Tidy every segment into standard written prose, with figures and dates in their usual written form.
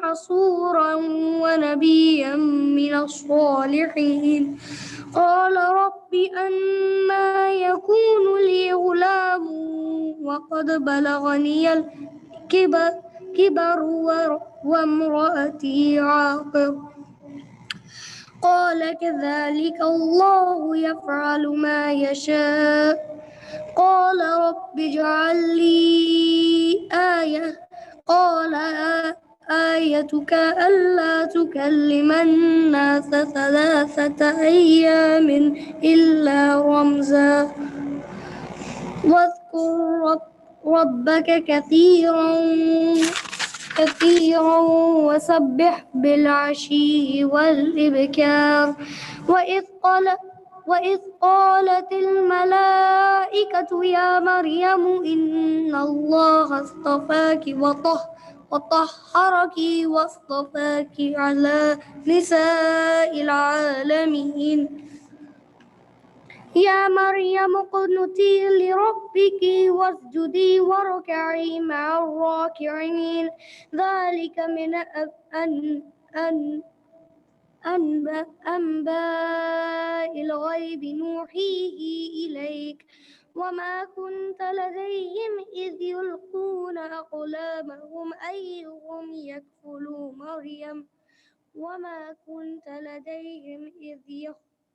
حصورا ونبيا من الصالحين قال رب أنى يكون لي غلام وقد بلغني الكبر وامرأتي عاقر قال كذلك الله يفعل ما يشاء قال رب اجعل لي آية قال آيتك ألا تكلم الناس 3 أيام إلا رمزا واذكر ربك كثيرا وسبح بالعشي والإبكار وإذ قالت الملائكة يا مريم إن الله اصطفاك وطهرك واصطفاك على نساء العالمين يا مريم اقنتي لربك واسجدي واركعي مع الراكعين ذلك من أنباء الغيب نوحيه إليك وما كنت لديهم إذ يلقون أقلامهم أيهم يكفل مريم وما كنت لديهم إذ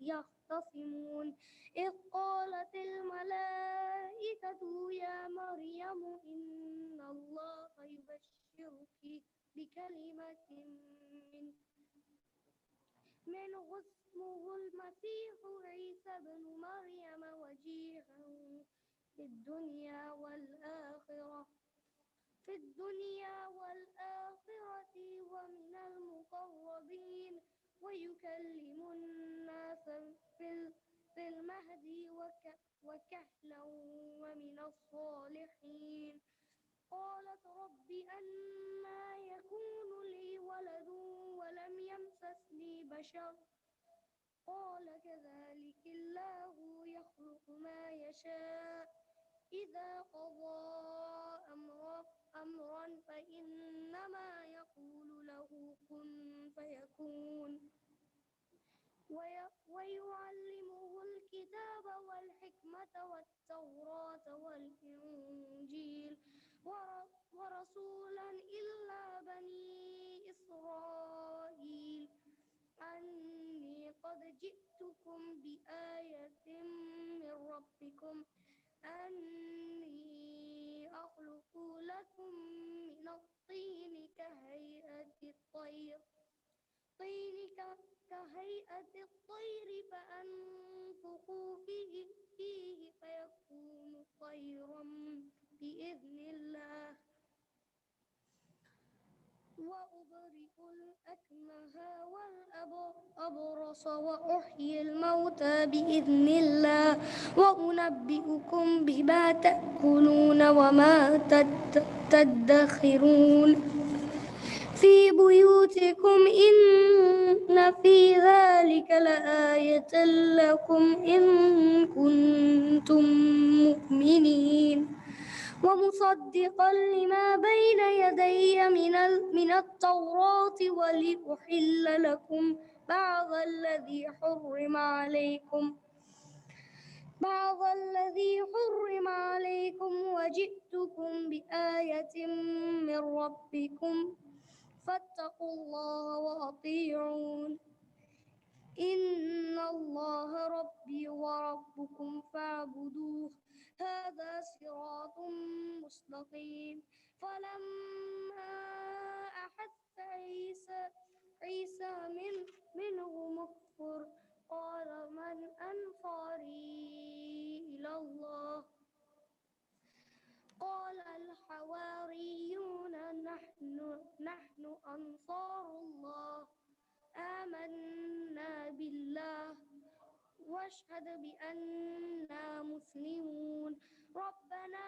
يختصمون إذ قالت الملائكة يا مريم إن الله يبشرك بكلمة منه اسمه المسيح عيسى بن مريم وجيها في الدنيا والآخرة ومن المقربين ويكلم الناس في المهد وكهلا ومن الصالحين قالت رب أنى يكون لي ولد ولم يمسسني بشر قال كذلك الله يخلق ما يشاء إذا قضى أمرا فإنما يقول له كن فيكون ويعلمه الكتاب والحكمة والتوراة والإنجيل ورسولا إلى بني إسرائيل أني قد جئتكم بآية من ربكم أني أخلق لكم من الطين كهيئة الطير فأنفخ فيه فيكون طيرا بإذن الله وأبرئ الأكمه والأبرص وأحيي الموتى بإذن الله وأنبئكم بما تأكلون وما تدخرون في بيوتكم إن في ذلك لآية لكم إن كنتم مؤمنين ومصدقا لما بين يدي من التوراة ولأحل لكم بعض الذي حرم عليكم وجئتكم بآية من ربكم فاتقوا الله وأطيعون إن الله ربي وربكم فاعبدوه هذا صراط مستقيم فلما أحس عيسى منهم الكفر قال من أنصاري إلى الله قال الحواريون نحن أنصار الله آمنا بالله واشهد بأننا مسلمون ربنا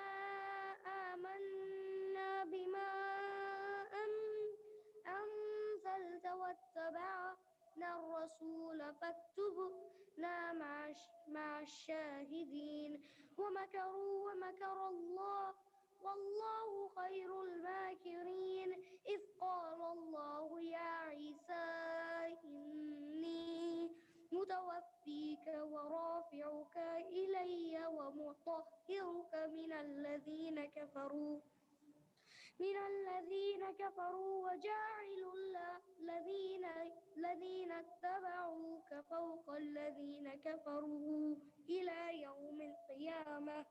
آمنا بما أنزلت واتبعنا الرسول فاكتبنا مع الشاهدين ومكر الله والله خير الماكرين إذ قال الله كفروا وجاعل الذين اتبعوك فوق الذين كفروا إلى يوم القيامة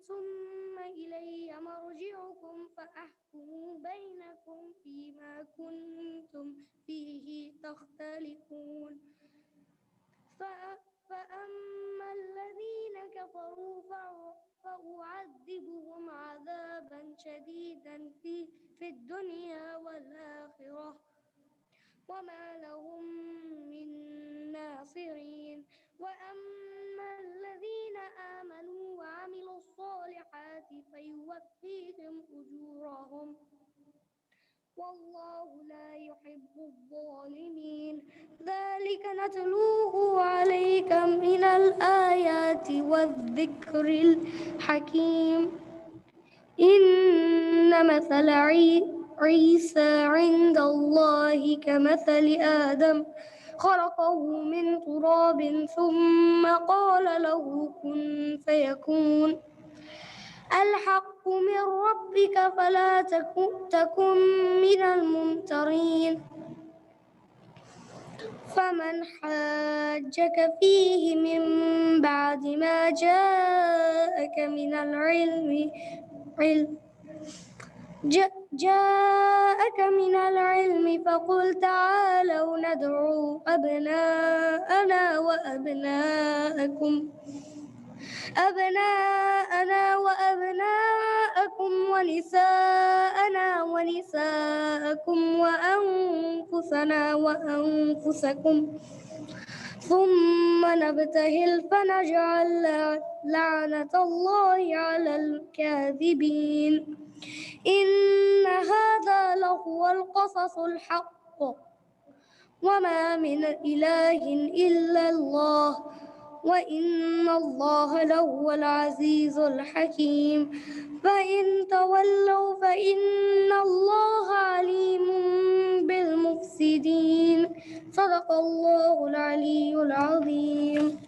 ثم إلي مرجعكم فأحكم بينكم فيما كنتم فيه تختلفون فأما الذين كفروا فأعذبهم عذابا شديدا في الدنيا والآخرة وما لهم من ناصرين وأما الذين آمنوا وعملوا الصالحات فيوفيهم أجورهم والله لا يحب الظالمين ذلك نتلوه عليك من الآيات والذكر الحكيم إن مثل عيسى عند الله كمثل آدم خلقه من تراب ثم قال له كن فيكون الحق من ربك فلا تكن من الممترين فمن حاجك فيه من بعد ما جاءك من العلم فقل تعالوا ندعو أبناءنا وأبناءكم ونساءنا ونساءكم وأنفسنا وأنفسكم ثم نبتهل فنجعل لعنة الله على الكاذبين إن هذا لهو القصص الحق وما من إله إلا الله وإن الله لهو العزيز الحكيم فإن تولوا فإن الله عليم بالمفسدين صدق الله العلي العظيم.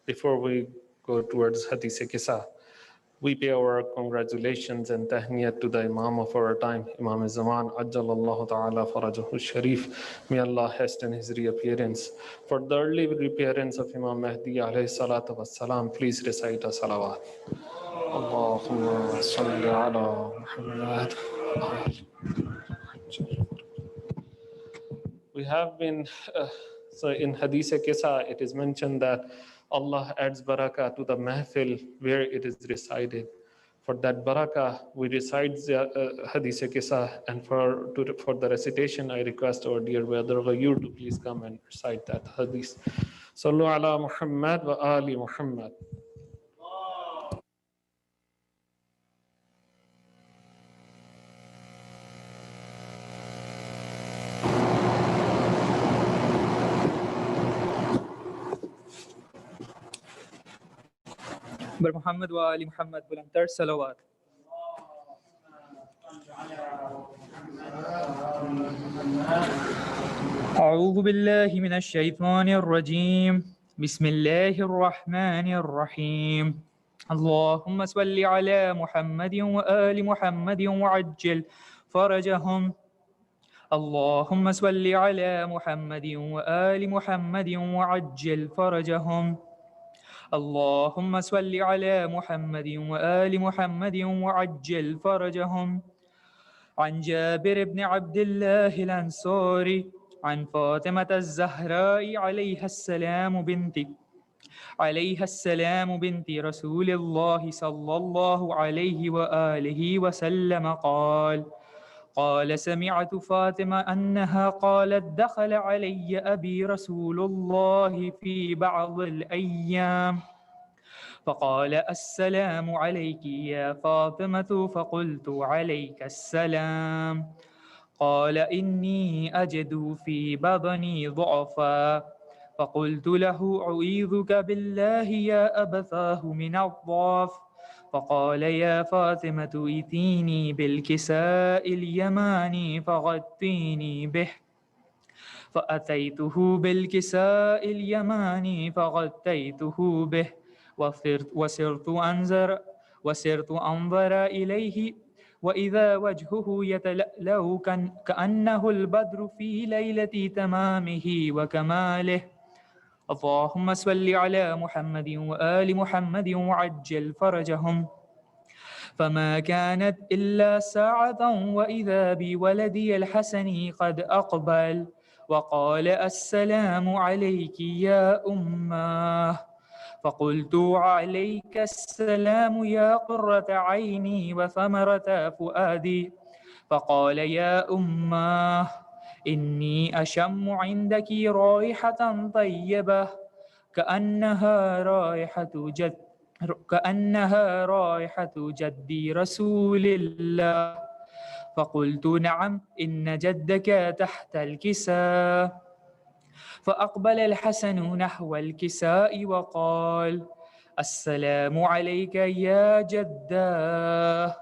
Before we go towards Hadith Kisa, we pay our congratulations and tahniyat to the Imam of our time, Imam Zaman, Ajjalallahu Ta'ala Farajahu Sharif. May Allah hasten his reappearance. For the early reappearance of Imam Mahdi alayhi salatu wassalam, please recite a salawat. Allahumma salli ala Muhammad. We have been, so in Hadith Kisa, it is mentioned that Allah adds barakah to the mahfil where it is recited. For that barakah, we recite the Hadith Kisa, and for the recitation, I request our dear brother Ghayur to please come and recite that Hadith. Sallu ala Muhammad wa ali Muhammad. محمد وآل محمد بلندتر صلوات. أعوذ بالله من الشيطان الرجيم. بسم الله الرحمن الرحيم. اللهم صل على محمد وآل محمد وعجل فرجهم. اللهم صل على محمد وآل محمد وعجل فرجهم. اللهم صل على محمد وآل محمد وعجل فرجهم. عن جابر بن عبد الله الأنصاري عن فاطمة الزهراء عليها السلام بنت رسول الله صلى الله عليه وآله وسلم قال سمعت فاطمة أنها قالت دخل علي أبي رسول الله في بعض الأيام فقال السلام عليك يا فاطمة فقلت عليك السلام. قال إني أجد في بطني ضعفا فقلت له أعيذك بالله يا أبتاه من الضعف فقال يا فاطمة ائتيني بالكساء اليماني فغطيني به. فأتيته بالكساء اليماني فغطيته به، وصرت أنظر إليه، وإذا وجهه يتلألأ كأنه البدر في ليلة تمامه وكماله. اللهم صل على محمد وآل محمد وعجل فرجهم. فما كانت إلا ساعة وإذا بولدي الحسن قد أقبل وقال السلام عليك يا أماه. فقلت عليك السلام يا قرة عيني وثمرة فؤادي. فقال يا أماه إني أشم عندك رائحة طيبة كأنها رائحة جدي رسول الله. فقلت نعم إن جدك تحت الكساء. فأقبل الحسن نحو الكساء وقال السلام عليك يا جداه.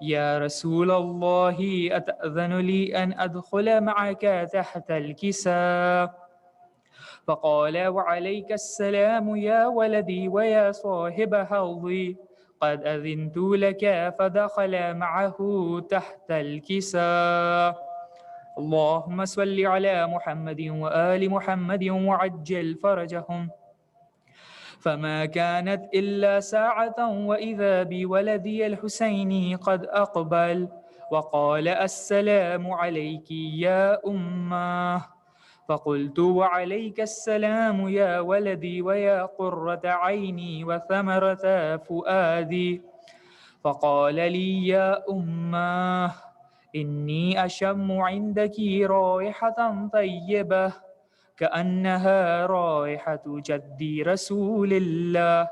يا رسول الله أتأذن لي أن أدخل معك تحت الكساء؟ فقال وعليك السلام يا ولدي ويا صاحب حوضي، قد أذنت لك. فدخل معه تحت الكساء. اللهم صل على محمد وآل محمد وعجل فرجهم. فما كانت إلا ساعة وإذا بولدي الحسين قد أقبل وقال السلام عليك يا أماه. فقلت وعليك السلام يا ولدي ويا قرة عيني وثمرة فؤادي. فقال لي يا أماه إني أشم عندك رائحة طيبة كأنها رائحة جدي رسول الله.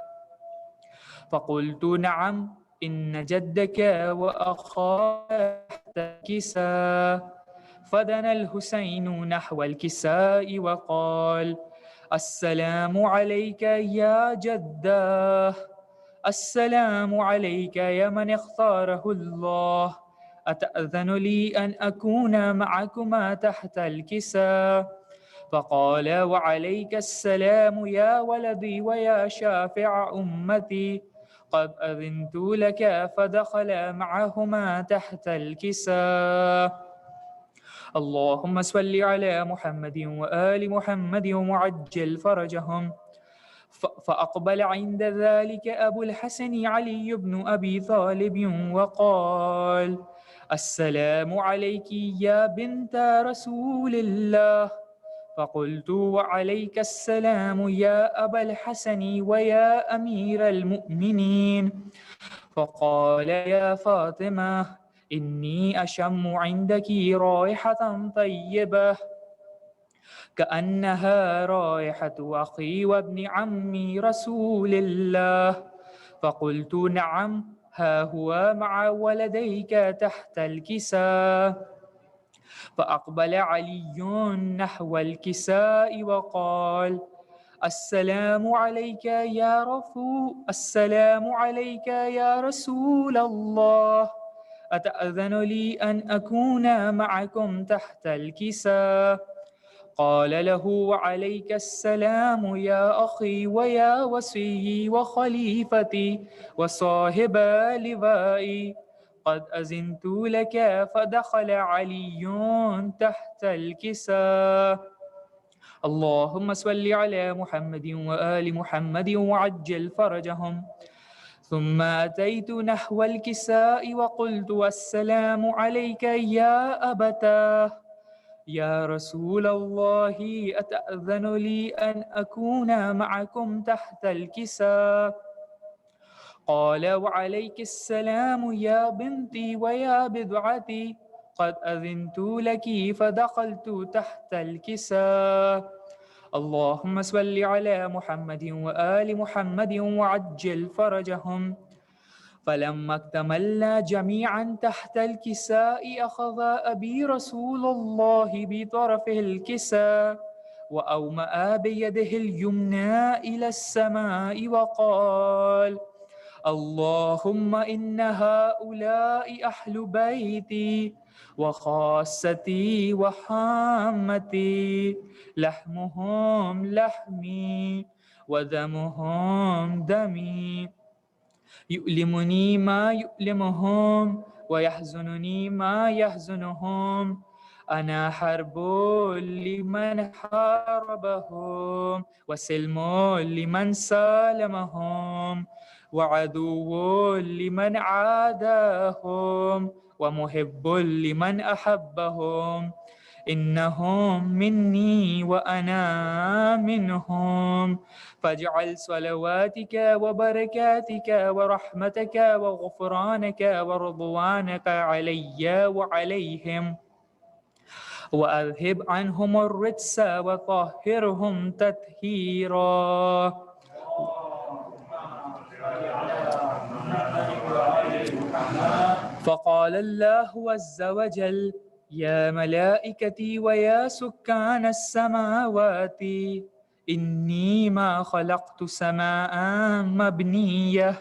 فقلت نعم إن جدك وأخاك تحت الكساء. فدنا الحسين نحو الكساء وقال السلام عليك يا جداه. السلام عليك يا من اختاره الله. أتأذن لي أن أكون معكما تحت الكساء؟ فقال وعليك السلام يا ولدي ويا شافع أمتي، قد أذنت لك. فدخل معهما تحت الكساء. اللهم صل على محمد وآل محمد وعجل فرجهم. فأقبل عند ذلك أبو الحسن علي بن أبي طالب وقال السلام عليك يا بنت رسول الله. فقلت وعليك السلام يا أبا الحسن ويا أمير المؤمنين. فقال يا فاطمة إني أشم عندك رائحة طيبة كأنها رائحة أخي وابن عمي رسول الله. فقلت نعم ها هو مع ولديك تحت الكساء. فأقبل علي نحو الكساء وقال السلام عليك يا رسول الله. أتأذن لي أن أكون معكم تحت الكساء؟ قال له وعليك السلام يا أخي ويا وصي وخليفتي وصاحب لوائي، قد أذنت لك. فدخل علي تحت الكساء. اللهم صل على محمد وآل محمد وعجل فرجهم. ثم أتيت نحو الكساء وقلت السلام عليك يا أبتاه. يا رسول الله أتأذن لي أن أكون معكم تحت الكساء؟ قال وعليك السلام يا بنتي ويا بضعتي، قد أذنت لك. فدخلت تحت الكساء. اللهم صل على محمد وآل محمد وعجل فرجهم. فلما اكتملنا جميعا تحت الكساء أخذ أبي رسول الله بطرفه الكساء وأومأ بيده اليمنى إلى السماء وقال اللهم إن هؤلاء أهل بيتي وخاصتي وحامتي، لحمهم لحمي ودمهم دمي، يؤلمني ما يؤلمهم ويحزنني ما يحزنهم. أنا حرب لمن حاربهم وسلم لمن سالمهم وعدو لمن عاداهم ومحب لمن أحبهم. إنهم مني وأنا منهم، فاجعل صلواتك وبركاتك ورحمتك وغفرانك ورضوانك علي وعليهم، وأذهب عنهم الرجس وطهرهم تطهيرا. فقال الله عز وجل: يا ملائكتي ويا سكان السماوات، إني ما خلقت سماء مبنية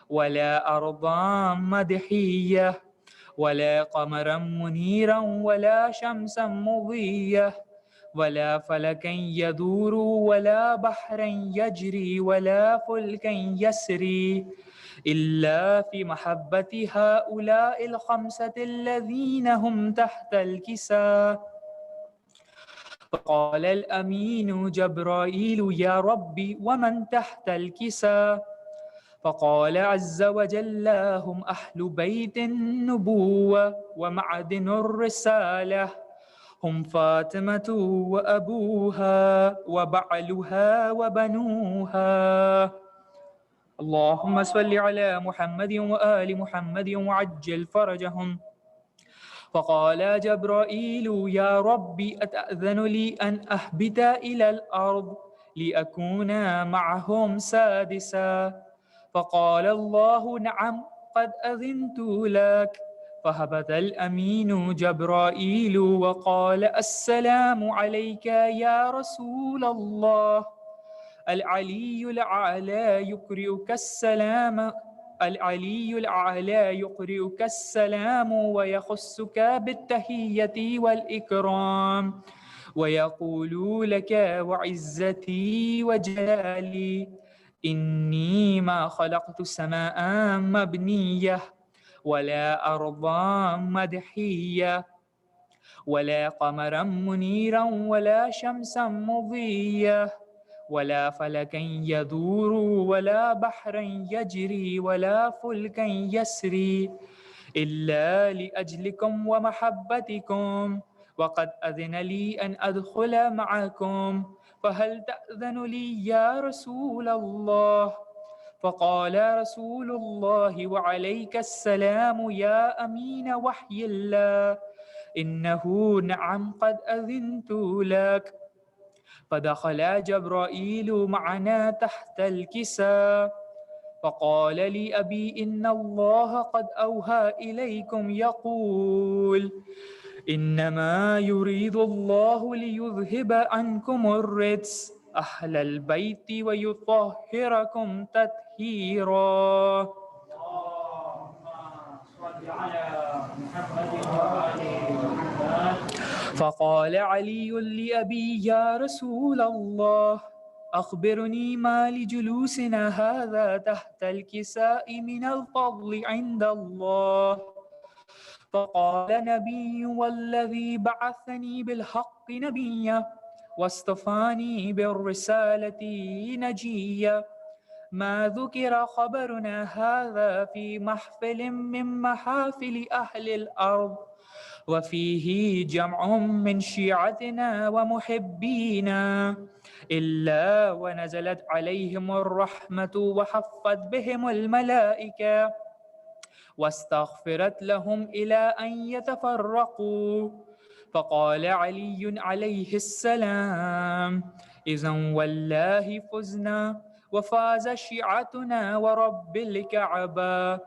ولا أرضا مدحية ولا قمرا منيرا ولا شمسا مضية ولا فلكا يدور ولا بحرا يجري ولا فلكا يسري إلا في محبة هؤلاء الخمسة الذين هم تحت الكساء. فقال الأمين جبرائيل: يا ربي ومن تحت الكساء؟ فقال عز وجل: هم أهل بيت النبوة ومعدن الرسالة، هم فاطمة وأبوها وبعلها وبنوها. اللهم صل على محمد وآل محمد وعجل فرجهم. فقال جبرائيل: يا ربي أتأذن لي أن أهبط إلى الأرض لأكون معهم سادسا؟ فقال الله: نعم، قد أذنت لك. فهبط الأمين جبرائيل وقال: السلام عليك يا رسول الله. العلي الأعلى يقرئك السلام، العلي الأعلى يقرئك السلام ويخصك بالتحية والإكرام ويقول لك: وعزتي وجلالي إني ما خلقت سماء مبنية ولا أرضا مدحية ولا قمرا منيرا ولا شمسا مضية ولا فلكا يدور ولا بحرا يجري ولا فلكا يسري إلا لأجلكم ومحبتكم، وقد أذن لي أن أدخل معكم، فهل تأذن لي يا رسول الله؟ فقال رسول الله: وعليك السلام يا أمين وحي الله، إنه نعم قد أذنت لك. فدخل جبرائيل معنا تحت الكساء، فقال لي أبي: إن الله قد أوحى إليكم يقول: إنما يريد الله ليذهب عنكم الرجس أهل البيت ويطهركم تطهيرا. فقال علي لأبي: يا رسول الله، أخبرني ما لجلوسنا هذا تحت الكساء من الفضل عند الله. فقال: نبي والذي بعثني بالحق نبيا واصطفاني بالرسالة نجيا، ما ذكر خبرنا هذا في محفل من محافل أهل الأرض، وفيه جمع من شيعتنا ومحبينا، إلا ونزلت عليهم الرحمة وحفت بهم الملائكة واستغفرت لهم إلى أن يتفرقوا. فقال علي عليه السلام: إذن والله فزنا وفاز شيعتنا ورب الكعبة.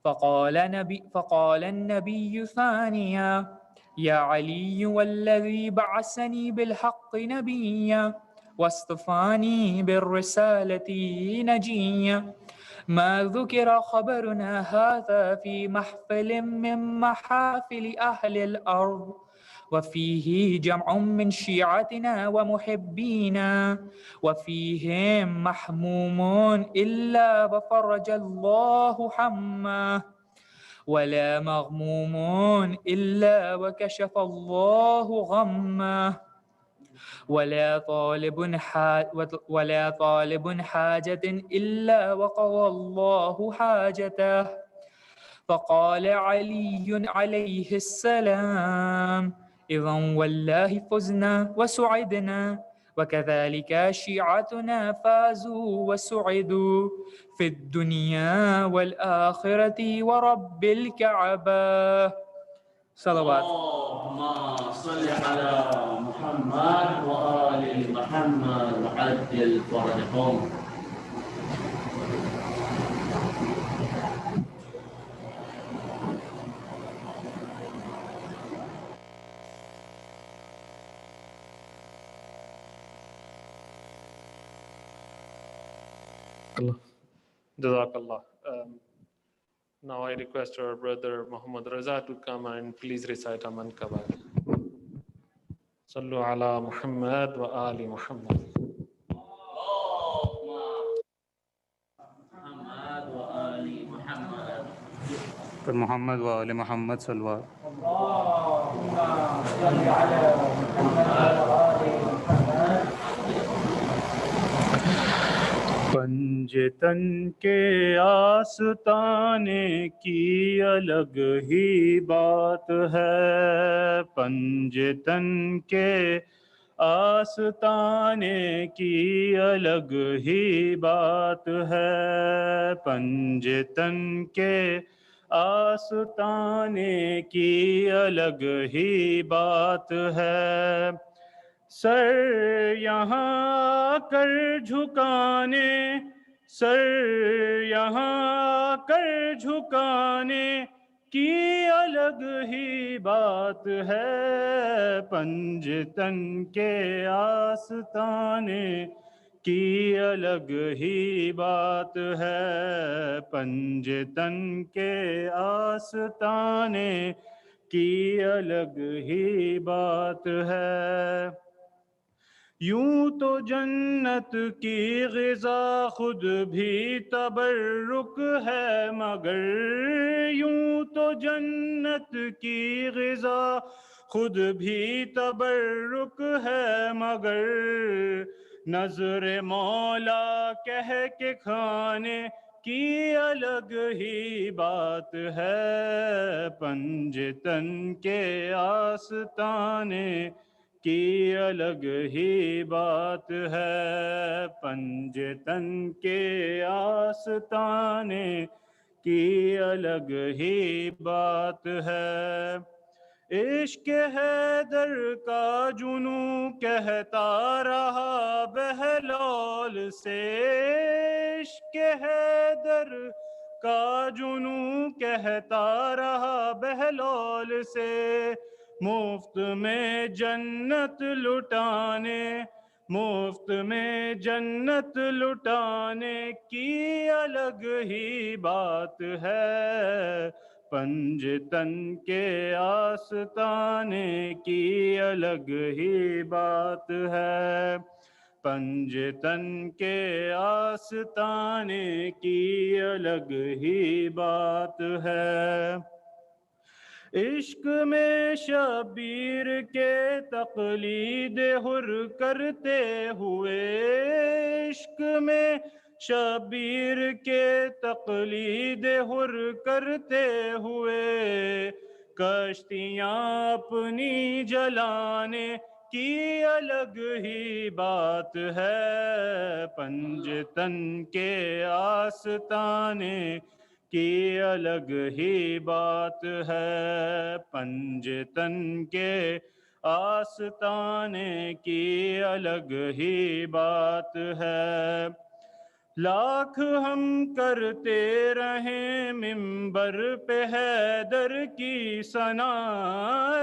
فقال النبي ثانيا: يا علي والذي بعثني بالحق نبيا واصطفاني بالرسالة نجيا، ما ذكر خبرنا هذا في محفل من محافل أهل الأرض وفيه جمع من شيعتنا ومحبينا وفيهم محموم إلا وفرج الله حماه ولا مغموم إلا وكشف الله غمه ولا طالب حاجة إلا وقضى الله حاجته. فقال علي عليه السلام: إذا والله فزنا وسعدنا، وكذلك شيعتنا فازوا وسعدوا في الدنيا والآخرة ورب الكعبة. صلوات. اللهم صل على محمد وآل محمد وعجل فرجهم. Jazakallah. Now I request our brother Muhammad Raza to come and please recite Aman Kabair. Sallu ala Muhammad wa ali Muhammad. محمد وآل محمد. محمد وآل محمد صلوات. اللهم صل على محمد وآل محمد. پنجتن کے آستانے کی الگ ہی بات ہے، پنجتن کے آستانے کی الگ ہی بات ہے، پنجتن کے آستانے کی الگ ہی بات ہے، سر یہاں کر جھکانے، سر یہاں کر جھکانے کی الگ ہی بات ہے، پنجتن کے آستانے کی الگ ہی بات ہے، پنجتن کے آستانے کی الگ ہی بات ہے۔ یوں تو جنت کی غذا خود بھی تبرک ہے، مگر یوں تو جنت کی غذا خود بھی تبرک ہے، مگر نظر مولا کہہ کے کھانے کی الگ ہی بات ہے، پنجتن کے آستانے کی الگ ہی بات ہے، پنجتن کے آستانے کی الگ ہی بات ہے۔ عشق حیدر کا جنوں کہتا رہا بہلول سے، عشق حیدر کا جنوں کہتا رہا بہلول سے، مفت میں جنت لٹانے، مفت میں جنت لٹانے کی الگ ہی بات ہے، پنجتن کے آستانے کی الگ ہی بات ہے، پنجتن کے آستانے کی الگ ہی بات ہے۔ عشق میں شبیر کے تقلید حر کرتے ہوئے، عشق میں شبیر کے تقلید حر کرتے ہوئے، کشتیاں اپنی جلانے کی الگ ہی بات ہے، پنجتن کے آستانے کی الگ ہی بات ہے، پنجتن کے آستانے کی الگ ہی بات ہے۔ لاکھ ہم کرتے رہیں منبر پہ حیدر کی ثنا،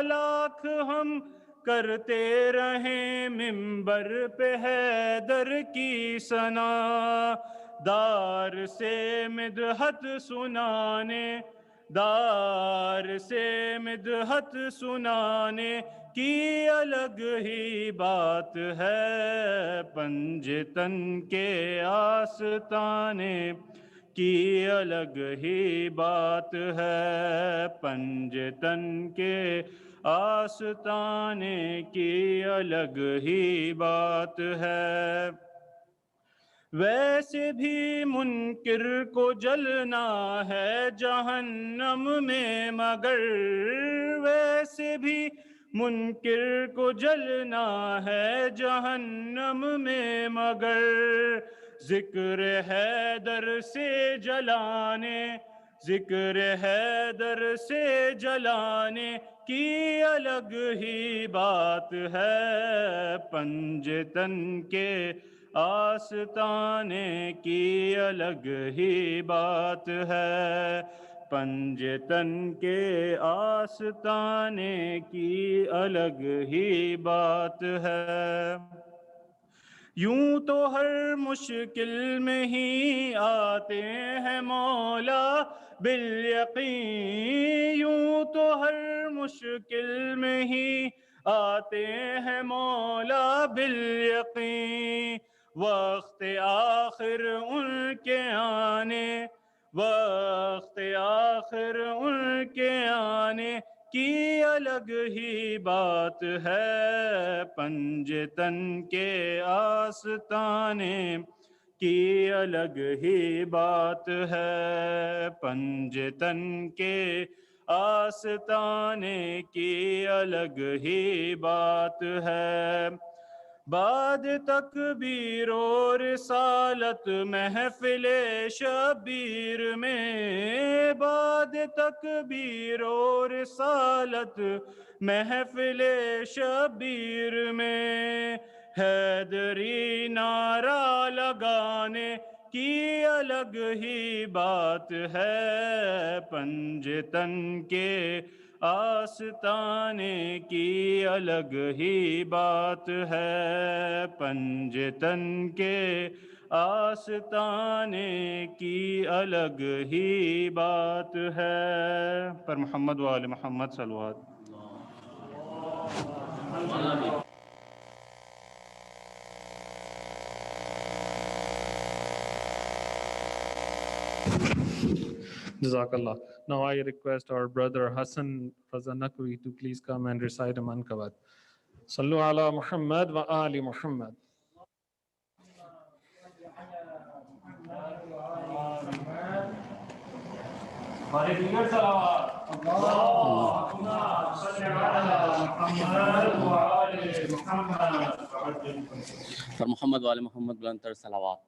لاکھ ہم کرتے رہیں منبر پہ حیدر کی ثنا، دار سے مدحت سنانے، دار سے مدحت سنانے کی الگ ہی بات ہے، پنجتن کے آستانے کی الگ ہی بات ہے، پنجتن کے آستانے کی الگ ہی بات ہے۔ ویسے بھی منکر کو جلنا ہے جہنم میں، مگر ویسے بھی منکر کو جلنا ہے جہنم میں، مگر ذکر حیدر سے جلانے، ذکر حیدر سے جلانے کی الگ ہی بات ہے، پنجتن کے آستانے کی الگ ہی بات ہے، پنجتن کے آستانے کی الگ ہی بات ہے۔ یوں تو ہر مشکل میں ہی آتے ہیں مولا بالیقین، یوں تو ہر مشکل میں ہی آتے ہیں مولا بالیقین، وقت آخر ان کے آنے، وقت آخر ان کے آنے کی الگ ہی بات ہے، پنجتن کے آستانے کی الگ ہی بات ہے، پنجتن کے آستانے کی الگ ہی بات ہے۔ بعد تکبیر و رسالت محفل شبیر میں، بعد تکبیر و رسالت محفل شبیر میں، حیدری نعرہ لگانے کی الگ ہی بات ہے، پنجتن کے آستانے کی الگ ہی بات ہے، پنجتن کے آستانے کی الگ ہی بات ہے۔ پر محمد و آل محمد صلوات۔ Jazakallah. Now I request our brother Hassan Razanakwi to please come and recite a mankabat. Sallu ala Muhammad wa ali Muhammad. پر محمد وآل محمد بلندتر صلوات۔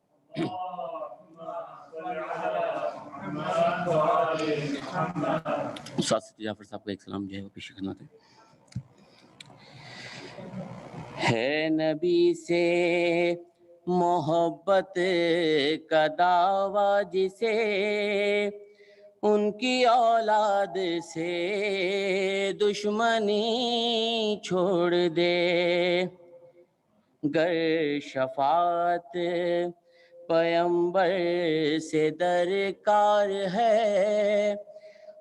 استاد جعفر صاحب کا ایک سلام جو ہے وہ پیش خدمت ہے۔ نبی سے محبت کا دعویٰ جسے ان کی اولاد سے دشمنی چھوڑ دے، گر شفاعت پیمبر سے درکار ہے،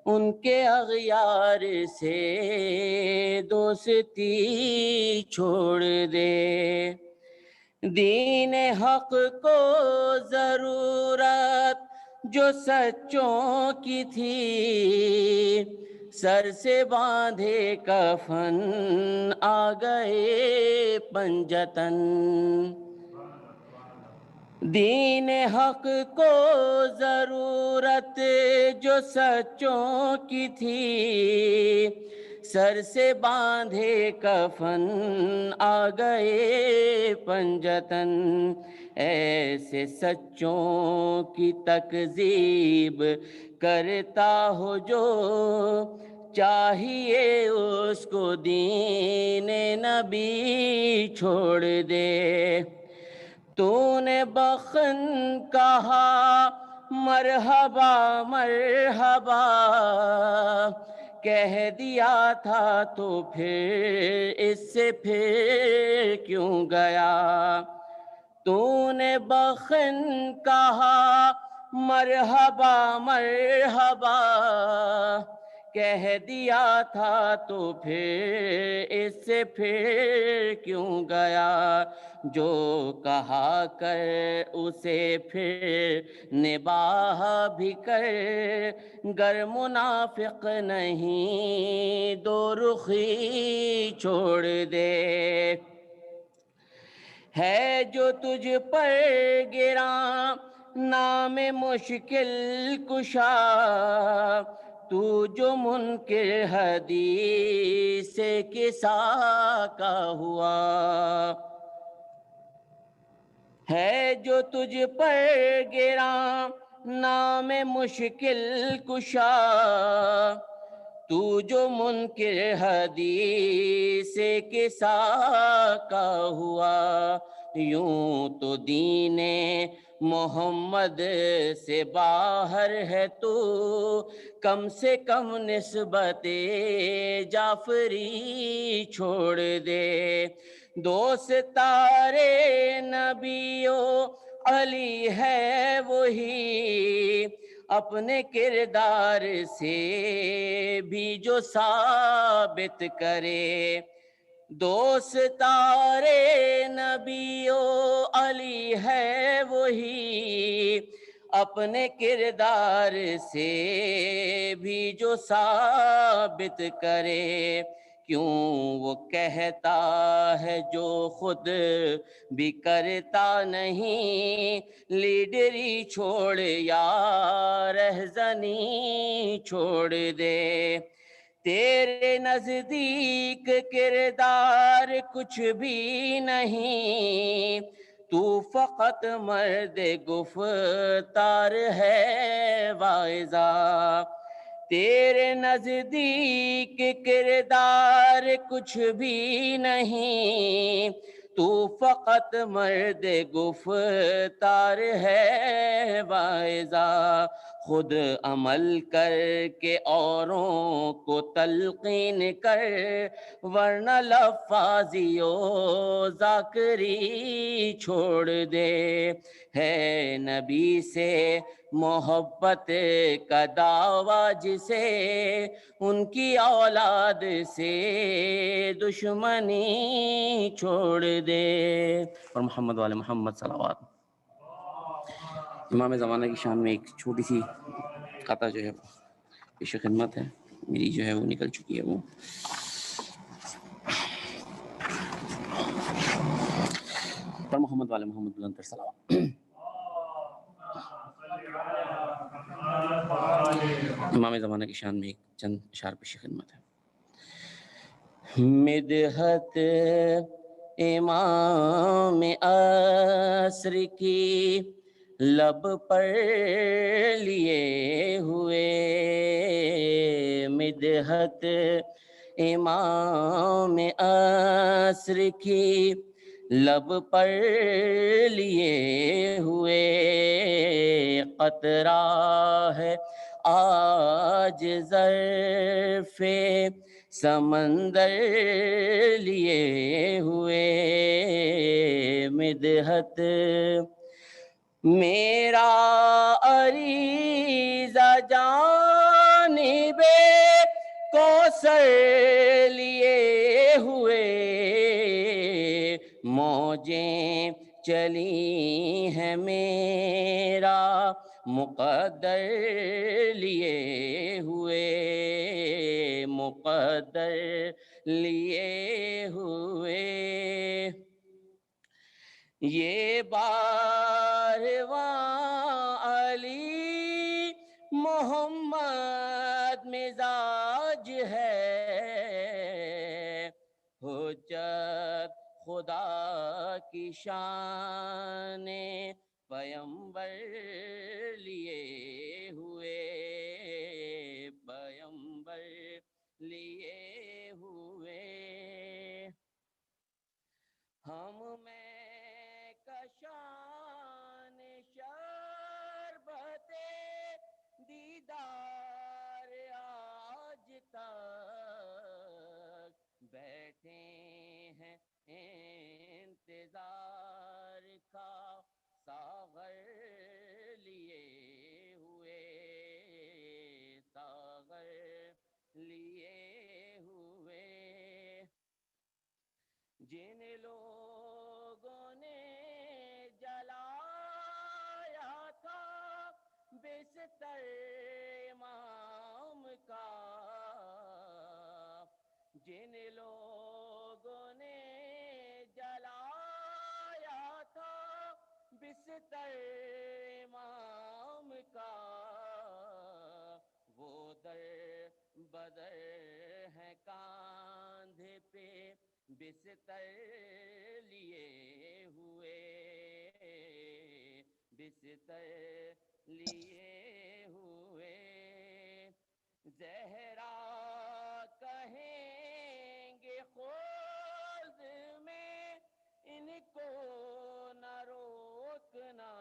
ان کے اغیار سے دوستی چھوڑ دے، دین حق کو ضرورت جو سچوں کی تھی، سر سے باندھے کفن آ گئے پنجتن، دین حق کو ضرورت جو سچوں کی تھی، سر سے باندھے کفن آ گئے پنجتن، ایسے سچوں کی تکذیب کرتا ہو جو چاہیے اس کو دین نبی چھوڑ دے، تو نے بخن کہا مرحبا مرحبا، کہہ دیا تھا تو پھر اس سے پھر کیوں گیا، تو نے بخن کہا مرحبا مرحبا، کہہ دیا تھا تو پھر اس سے پھر کیوں گیا، جو کہا کر اسے پھر نباہ بھی کر، گر منافق نہیں دو رخی چھوڑ دے، ہے جو تجھ پر گراں نام مشکل کشا، تو جو منکر حدیث کسا کا ہوا، ہے جو تجھ پر گراں نام مشکل کشا، تو جو منکر حدیث کسا کا ہوا، یوں تو دین محمد سے باہر ہے تو، کم سے کم نسبت جعفری چھوڑ دے، دوستارے نبیو علی ہے وہی، اپنے کردار سے بھی جو ثابت کرے، دوستارے نبیو علی ہے وہی، اپنے کردار سے بھی جو ثابت کرے، کیوں وہ کہتا ہے جو خود بھی کرتا نہیں، لیڈری چھوڑ یا رہزنی چھوڑ دے، تیرے نزدیک کردار کچھ بھی نہیں، تو فقط مرد گفتار ہے واعظہ، تیرے نزدیک کردار کچھ بھی نہیں، تو فقط مرد گفتار ہے واعظہ، خود عمل کر کے اوروں کو تلقین کر، ورنہ لفاظی و ذاکری چھوڑ دے، ہے نبی سے محبت کا دعویٰ جسے، ان کی اولاد سے دشمنی چھوڑ دے، اور محمد والے محمد صلوات۔ امام زمانہ کی شان میں ایک چھوٹی سی قطع جو ہے پیش خدمت ہے، میری جو ہے وہ نکل چکی ہے، وہ پر محمد والے محمد بلند صلوات۔ امام زمانہ کی شان میں ایک چند اشعار پیش خدمت ہے۔ مدحت امام عصر کی لب پر لیے ہوئے، مدحت امام عصر کی لب پر لیے ہوئے، قطرہ ہے آج ظرف سمندر لیے ہوئے، مدحت میرا عریضہ جانب کوثر لیے ہوئے، موجیں چلی ہیں میرا مقدر لیے ہوئے، مقدر لیے ہوئے، یہ بارواں علی محمد مزاج ہے، حجت خدا کی شان پیمبر لیے ہوئے، پیمبر لیے ہوئے، ہم میں کشان شربت دیدار آج تک بیٹھے ہیں انتظار کا، بستر امام کا وہ در بدر ہے کاندھے پہ بستر لیے ہوئے بستر لیے ہوئے زہرا کہیں گے خود میں ان کو نہ روکنا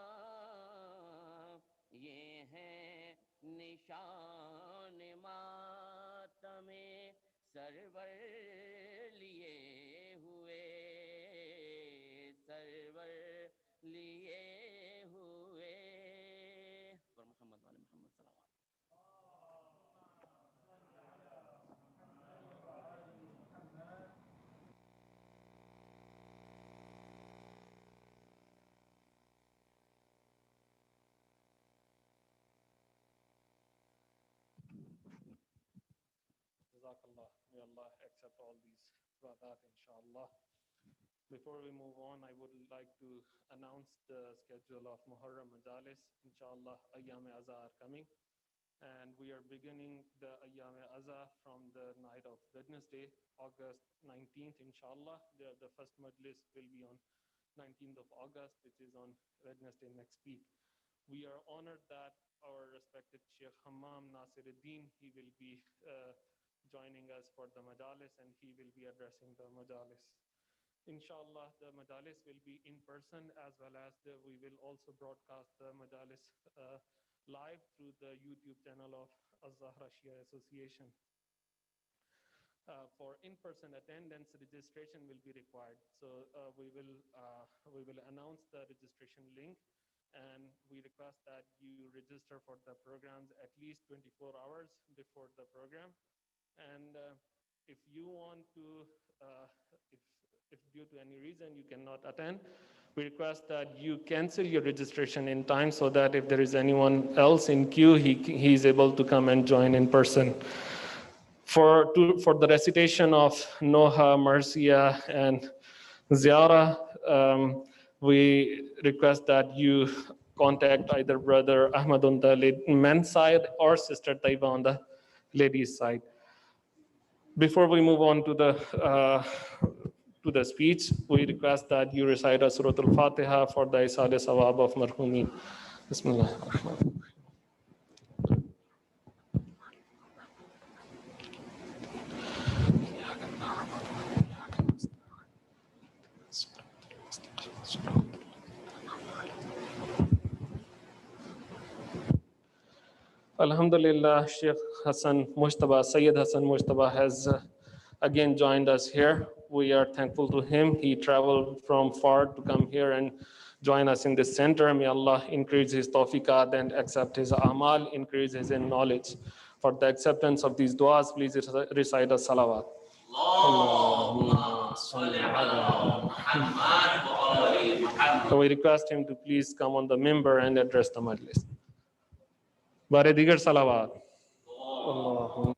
یہ ہیں نشان ماتم سرور لیے ہوئے سرور لیے ہوئے پر محمد والے محمد صلی اللہ علیہ Jazakallah. May Allah accept all these ibadat, inshallah. Before we move on, I would like to announce the schedule of Muharram Majalis. Inshallah, Ayyam Azha are coming. And we are beginning the Ayyam Azha from the night of Wednesday, August 19th, inshallah. The first Majlis will be on 19th of August, which is on Wednesday next week. We are honored that our respected Sheikh Hammam Nasiruddin, he will be joining us for the Majalis, and he will be addressing the Majalis. Inshallah, the Majalis will be in person, as well as we will also broadcast the Majalis live through the YouTube channel of Al-Zahra Shia Association. For in-person attendance, registration will be required. So we will announce the registration link, and we request that you register for the programs at least 24 hours before the program. And if you want to, if due to any reason you cannot attend, we request that you cancel your registration in time, so that if there is anyone else in queue, he is able to come and join in person. For the recitation of Noha, Marcia, and Ziara, we request that you contact either Brother Ahmad on the men's side or Sister Taiba on the ladies' side. Before we move on to the speech, we request that you recite a Surah Al-Fatiha for the Isal Sawab of Marhumin. Bismillah. Alhamdulillah, Sheikh Hassan Mujtaba, Sayyid Hassan Mujtaba has again joined us here. We are thankful to him. He traveled from far to come here and join us in this center. May Allah increase his tawfiqat and accept his amal, increase his knowledge. For the acceptance of these du'as, please recite a salawat. So we request him to please come on the minbar and address the majlis. Bare digar salawat. Allahumma.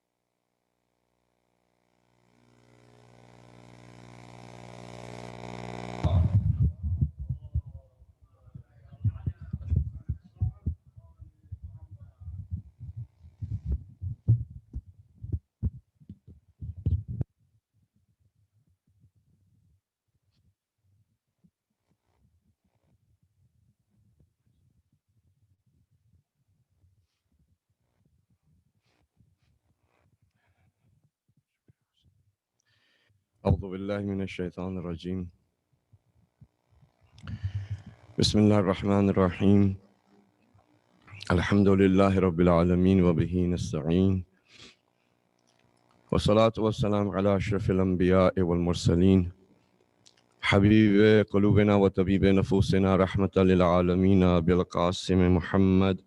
أعوذ بالله من الشيطان الرجيم بسم الله الرحمن الرحيم الحمد لله رب العالمين وبه نستعين والصلاة والسلام على أشرف الأنبياء والمرسلين حبيب قلوبنا وطبيب نفوسنا رحمة للعالمين بالقاسم محمد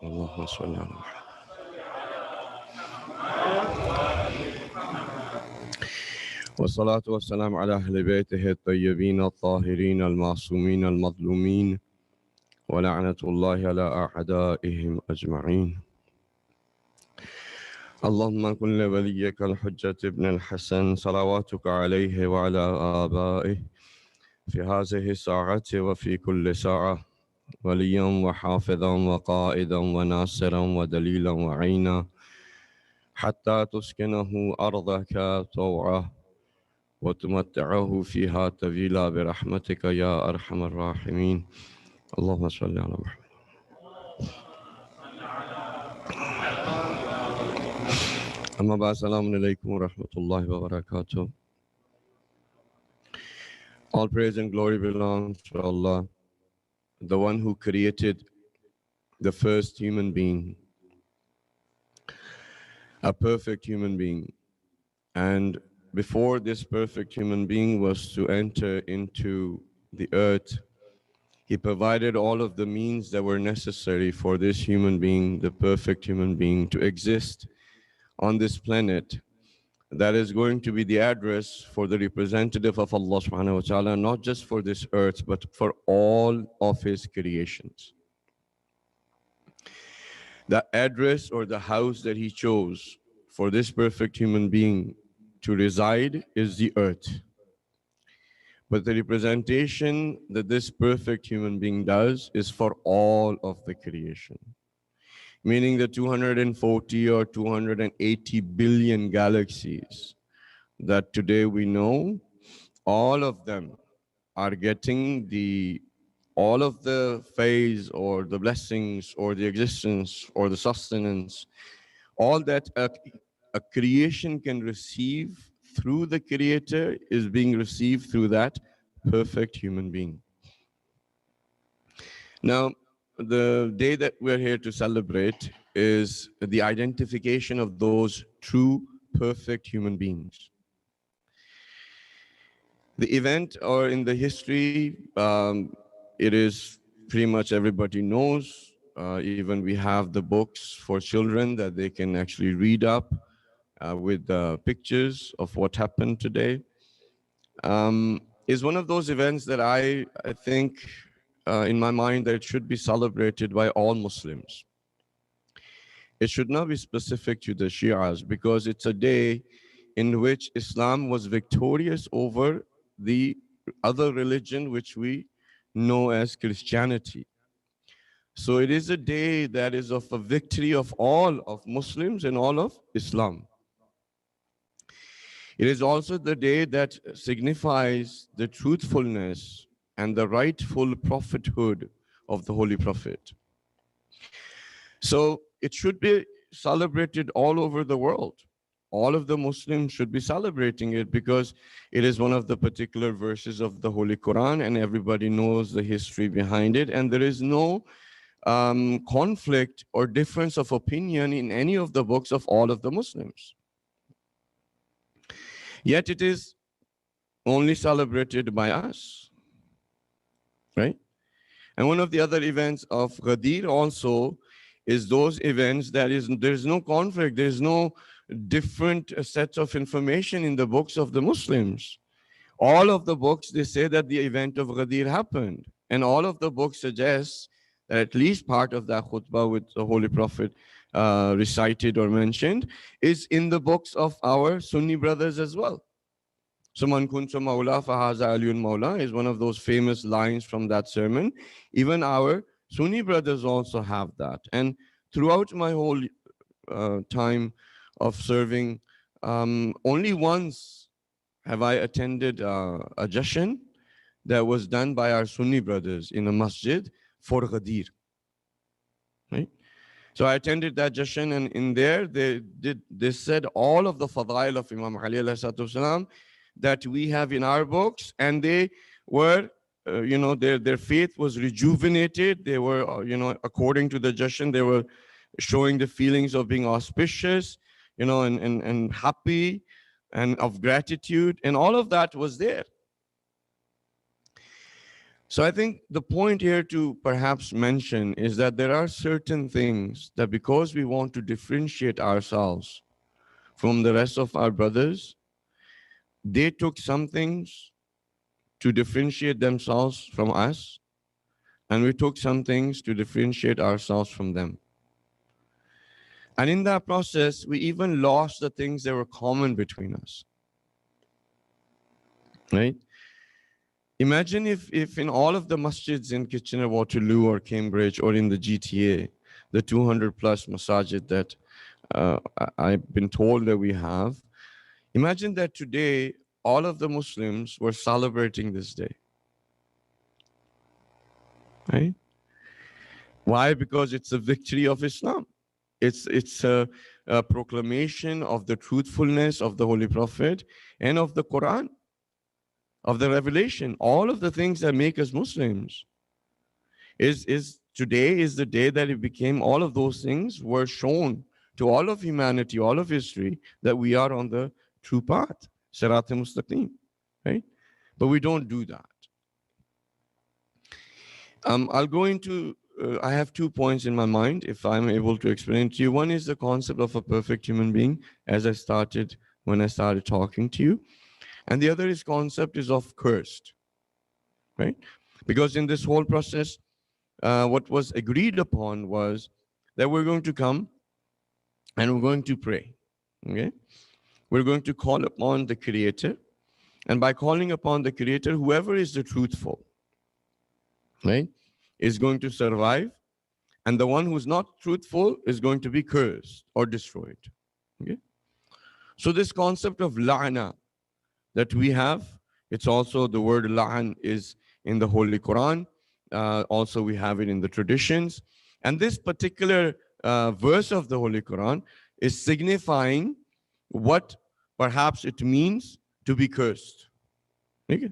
اللهم صل على محمد والصلاة والسلام على أهل بيته الطيبين الطاهرين المعصومين المظلومين ولعنة الله على أعدائهم أجمعين اللهم كن لوليك الحجة ابن الحسن صلواتك عليه وعلى آبائه في هذه الساعة وفي كل ساعة وليا وحافظا وقائدا وناصرا ودليلا وعينا حتى تسكنه أرضك طوعا وتمتعه فيها طويلا برحمتك يا أرحم الراحمين. اللهم صل على محمد. أما بعد، السلام عليكم ورحمة الله وبركاته. All praise and glory belongs to Allah, the one who created the first human being, a perfect human being. And before this perfect human being was to enter into the earth, he provided all of the means that were necessary for this human being, the perfect human being, to exist on this planet. That is going to be the address for the representative of Allah subhanahu wa ta'ala, not just for this earth, but for all of his creations. The address or the house that he chose for this perfect human being to reside is the earth. But the representation that this perfect human being does is for all of the creation. Meaning the 240 or 280 billion galaxies that today we know, all of them are getting all of the phase or the blessings or the existence or the sustenance, all that a creation can receive through the creator is being received through that perfect human being. Now, the day that we're here to celebrate is the identification of those true perfect human beings. The event, or in the history, it is pretty much everybody knows. Even we have the books for children that they can actually read up with pictures of what happened today. Is one of those events that I think in my mind that it should be celebrated by all Muslims. It should not be specific to the Shias, because it's a day in which Islam was victorious over the other religion which we know as Christianity. So it is a day that is of a victory of all of Muslims and all of Islam. It is also the day that signifies the truthfulness and the rightful prophethood of the Holy Prophet. So it should be celebrated all over the world. All of the Muslims should be celebrating it because it is one of the particular verses of the Holy Quran, and everybody knows the history behind it. And there is no conflict or difference of opinion in any of the books of all of the Muslims. Yet it is only celebrated by us, right? And one of the other events of Ghadir also is those events that there's no conflict, there's no different sets of information in the books of the Muslims. All of the books, they say that the event of Ghadir happened. And all of the books suggest that at least part of that khutbah with the Holy Prophet recited or mentioned is in the books of our Sunni brothers as well. So man kuntu maula fahaza aliyun maula is one of those famous lines from that sermon. Even our Sunni brothers also have that. And throughout my whole time of serving, only once have I attended a Jashan that was done by our Sunni brothers in a masjid for Ghadir. Right? So I attended that Jashan, and in there they said all of the fadail of Imam Ali alayhi salatu wasalam that we have in our books, and they were, their faith was rejuvenated. They were, according to the Jashan, they were showing the feelings of being auspicious, and happy and of gratitude, and all of that was there. So I think the point here to perhaps mention is that there are certain things that because we want to differentiate ourselves from the rest of our brothers, they took some things to differentiate themselves from us, and we took some things to differentiate ourselves from them. And in that process, we even lost the things that were common between us. Right? Imagine if in all of the masjids in Kitchener, Waterloo or Cambridge or in the GTA, the 200 plus masajid that I've been told that we have, imagine that today all of the Muslims were celebrating this day, right? Why? Because it's a victory of Islam. It's a proclamation of the truthfulness of the Holy Prophet and of the Quran, of the revelation. All of the things that make us Muslims is today is the day that it became, all of those things were shown to all of humanity, all of history, that we are on the true path, Sirat al-Mustaqim, right? But we don't do that. I'll go into, I have 2 points in my mind, if I'm able to explain to you. One is the concept of a perfect human being, as I started when I started talking to you. And the other is concept is of cursed, right? Because in this whole process, what was agreed upon was that we're going to come and we're going to pray, okay? We're going to call upon the Creator. And by calling upon the Creator, whoever is the truthful, right, is going to survive. And the one who's not truthful is going to be cursed or destroyed, okay? So this concept of la'na that we have, it's also the word la'an is in the Holy Quran. Also we have it in the traditions. And this particular verse of the Holy Quran is signifying what perhaps it means to be cursed. Okay?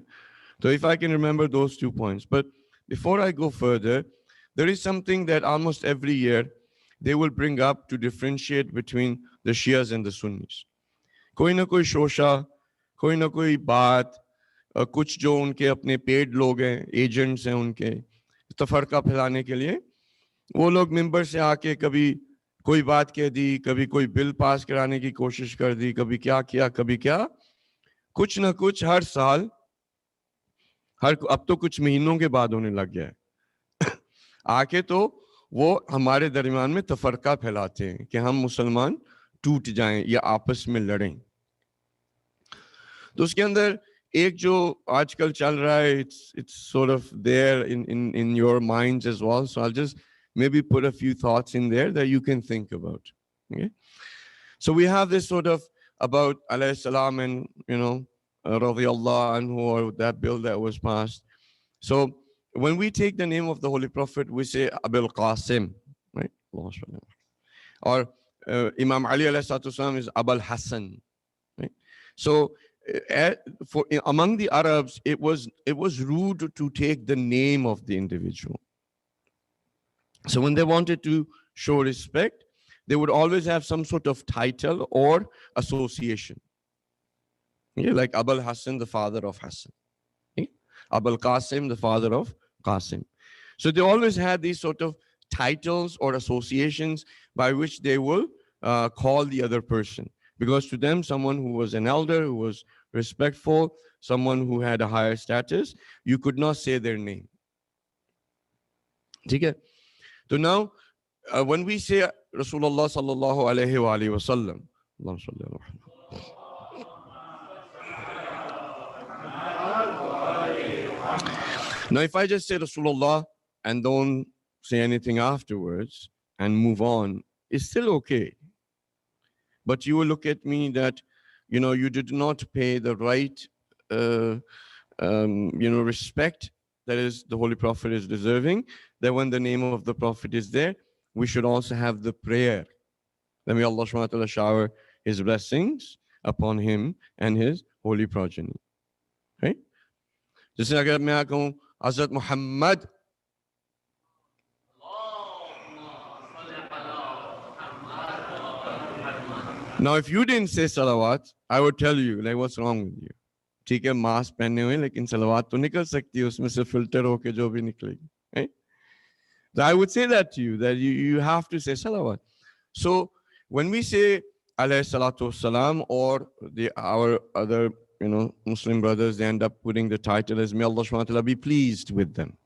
So if I can remember those 2 points. But before I go further, there is something that almost every year they will bring up to differentiate between the Shias and the Sunnis. कोई ना कोई शोशा, कोई ना कोई बात, कुछ जो उनके अपने पेड लोग हैं, एजेंट्स हैं उनके, तफरका फैलाने के लिए, वो लोग मिंबर से आके कभी कोई बात कह दी, कभी कोई बिल पास कराने की कोशिश कर दी, कभी क्या किया, कभी क्या, कुछ ना कुछ हर साल, अब तो कुछ महीनों के बाद होने लग गया है, आके तो वो हमारे दरमियान में तफरका फैलाते हैं कि हम मुसलमान टूट जाएं या आपस में लड़ें। तो उसके अंदर एक जो आजकल चल रहा है, it's sort of there in your minds as well. So I'll just maybe put a few thoughts in there that you can think about. Okay. So we have this sort of about alayhi salam and, you know, radiyallahu anhu, or that bill that was passed. So when we take the name of the Holy Prophet, we say Abul Qasim, right? Or Imam Ali alayhi salam is Abul Hassan, right? So among the Arabs, it was rude to take the name of the individual. So when they wanted to show respect, they would always have some sort of title or association. Yeah, like Abul Hassan, the father of Hassan. Okay? Abul Qasim, the father of Qasim. So they always had these sort of titles or associations by which they will call the other person. Because to them, someone who was an elder, who was respectful, someone who had a higher status, you could not say their name. Okay? So now, when we say Rasulullah sallallahu alayhi wa alihi wa sallam, now if I just say Rasulullah and don't say anything afterwards and move on, it's still okay. But you will look at me that, you know, you did not pay the right, respect that is the Holy Prophet is deserving, that when the name of the Prophet is there, we should also have the prayer. Then may Allah subhanahu wa ta'ala shower His blessings upon him and his holy progeny. Right? जैसे अगर मैं कहूँ हज़रत Mohammad, now if you didn't say salawat, I would tell you like what's wrong with you. ठीक है mask पहने हुए लेकिन सलवात तो निकल सकती है उसमें से फिल्टर होके जो भी निकलेगी. Right? So I would say that to you, that you have to say salawat. So when we say alayhi salatu wassalam, or our other Muslim brothers, they end up putting the title as may Allah subhanahu wa ta'ala be pleased with them.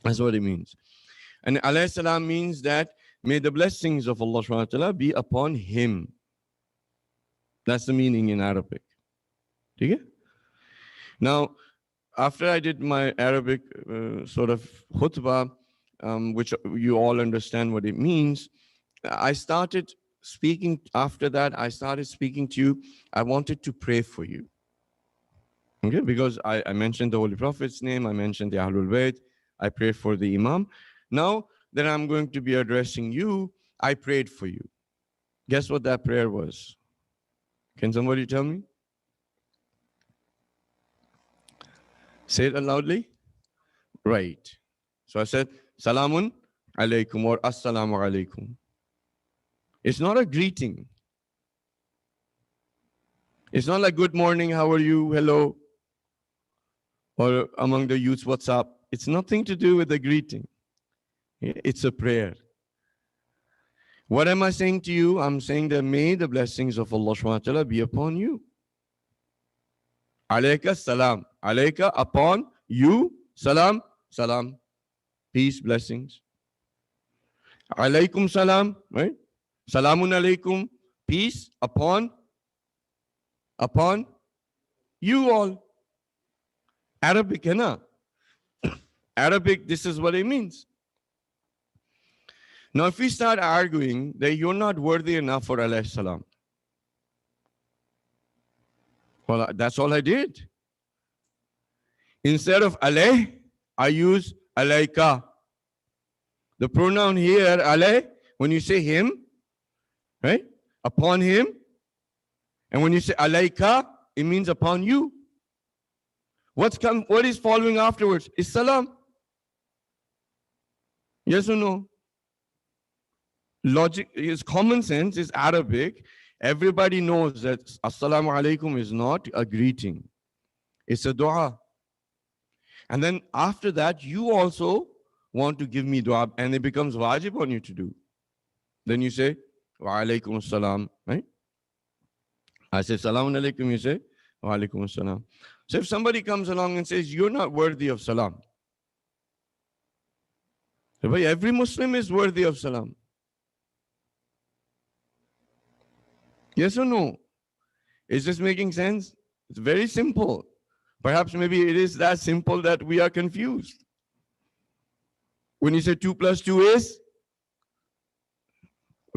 That's what it means. And alayhi salam means that may the blessings of Allah subhanahu wa ta'ala be upon him. That's the meaning in Arabic. Okay? Now, after I did my Arabic sort of khutbah, which you all understand what it means, I started speaking. After that, I started speaking to you. I wanted to pray for you. Okay, because I mentioned the Holy Prophet's name, I mentioned the Ahlul Bayt, I prayed for the Imam. Now that I'm going to be addressing you, I prayed for you. Guess what that prayer was? Can somebody tell me? Say it loudly. Right. So I said, Salamun alaikum or Assalamu alaikum. It's not a greeting. It's not like good morning, how are you, hello, or among the youths, what's up. It's nothing to do with the greeting. It's a prayer. What am I saying to you? I'm saying that may the blessings of Allah subhanahu wa ta'ala be upon you. Alayka salam. Alayka upon you. Salam. Salam. Peace, blessings. Alaykum salam. Right? Salamun alaykum. Peace upon you all. Arabic, है ना? Arabic, this is what it means. Now, if we start arguing that you're not worthy enough for alayhi salam, well, that's all I did. Instead of alayh, I use alayka. The pronoun here, alayh, when you say him, right? Upon him. And when you say alayka, it means upon you. What is following afterwards? Is salam. Yes or no? Logic is common sense, is Arabic. Everybody knows that Assalamu alaikum is not a greeting. It's a dua. And then after that, you also want to give me dua, and it becomes wajib on you to do. Then you say, wa alaikum assalam, right? I say, salamun alaikum, you say, wa alaikum assalam. So if somebody comes along and says, you're not worthy of salam, every Muslim is worthy of salam. Yes or no? Is this making sense? It's very simple. Perhaps maybe it is that simple that we are confused. When you say 2 plus 2 is?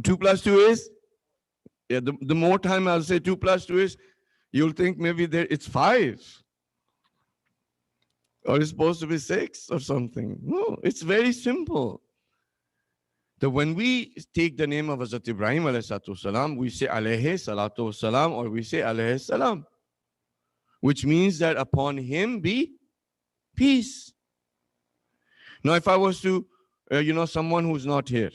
2 plus 2 is? Yeah, the more time I'll say 2 plus 2 is, you'll think maybe it's 5. Or it's supposed to be 6 or something. No, it's very simple. That when we take the name of Hazrat Ibrahim alayhi salam, we say alayhi salatu salam, or we say alayhi salam, which means that upon him be peace. Now, if I was to, someone who's not here,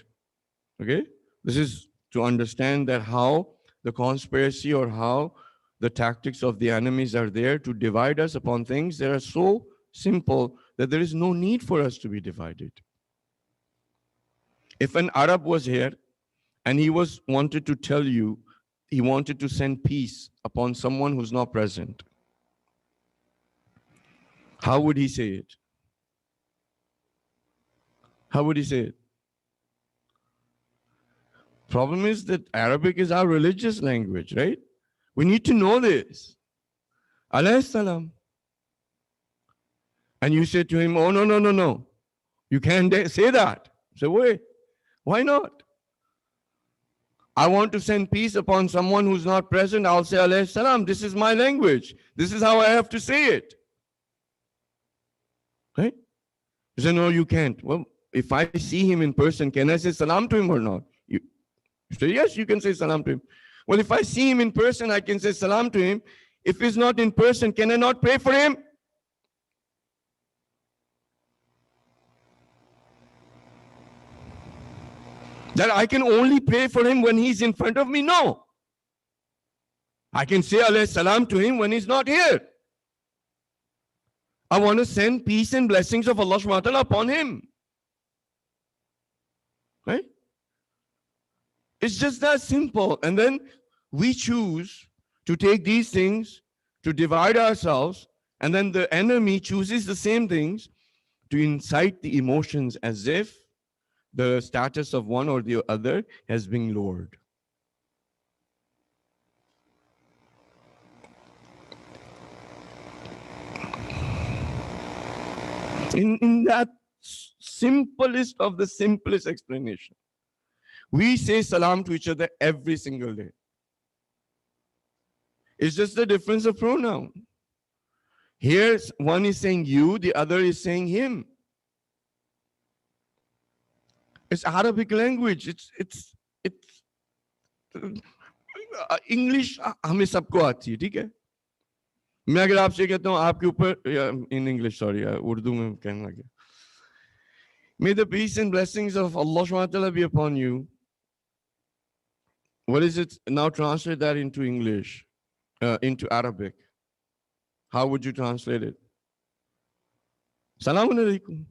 okay, this is to understand that how the conspiracy or how the tactics of the enemies are there to divide us upon things that are so simple that there is no need for us to be divided. If an Arab was here and he wanted to tell you, he wanted to send peace upon someone who's not present, how would he say it? How would he say it? Problem is that Arabic is our religious language, right? We need to know this. Alayhi salam. And you say to him, oh, no. You can't say that. Say, wait. Why not? I want to send peace upon someone who's not present. I'll say alayhi salam. This is my language. This is how I have to say it. Right? You say, no, you can't. Well, if I see him in person, can I say salam to him or not? You say, yes, you can say salam to him. Well, if I see him in person, I can say salam to him. If he's not in person, can I not pray for him? That I can only pray for him when he's in front of me? No. I can say alayhi salam to him when he's not here. I want to send peace and blessings of Allah subhanahu wa ta'ala upon him. Right? It's just that simple. And then we choose to take these things to divide ourselves, and then the enemy chooses the same things to incite the emotions as if the status of one or the other has been lowered. In that simplest of the simplest explanation. We say salam to each other every single day. It's just the difference of pronoun. Here, one is saying you, the other is saying him. It's Arabic language. It's English हमें सबको आती है, ठीक है? मैं अगर आपसे कहता हूँ आपके ऊपर in English, sorry, उर्दू में कहने लगे. May the peace and blessings of Allah subhanahu wa ta'ala be upon you. What is it? Now translate that into English, into Arabic. How would you translate it? Salamun alaikum.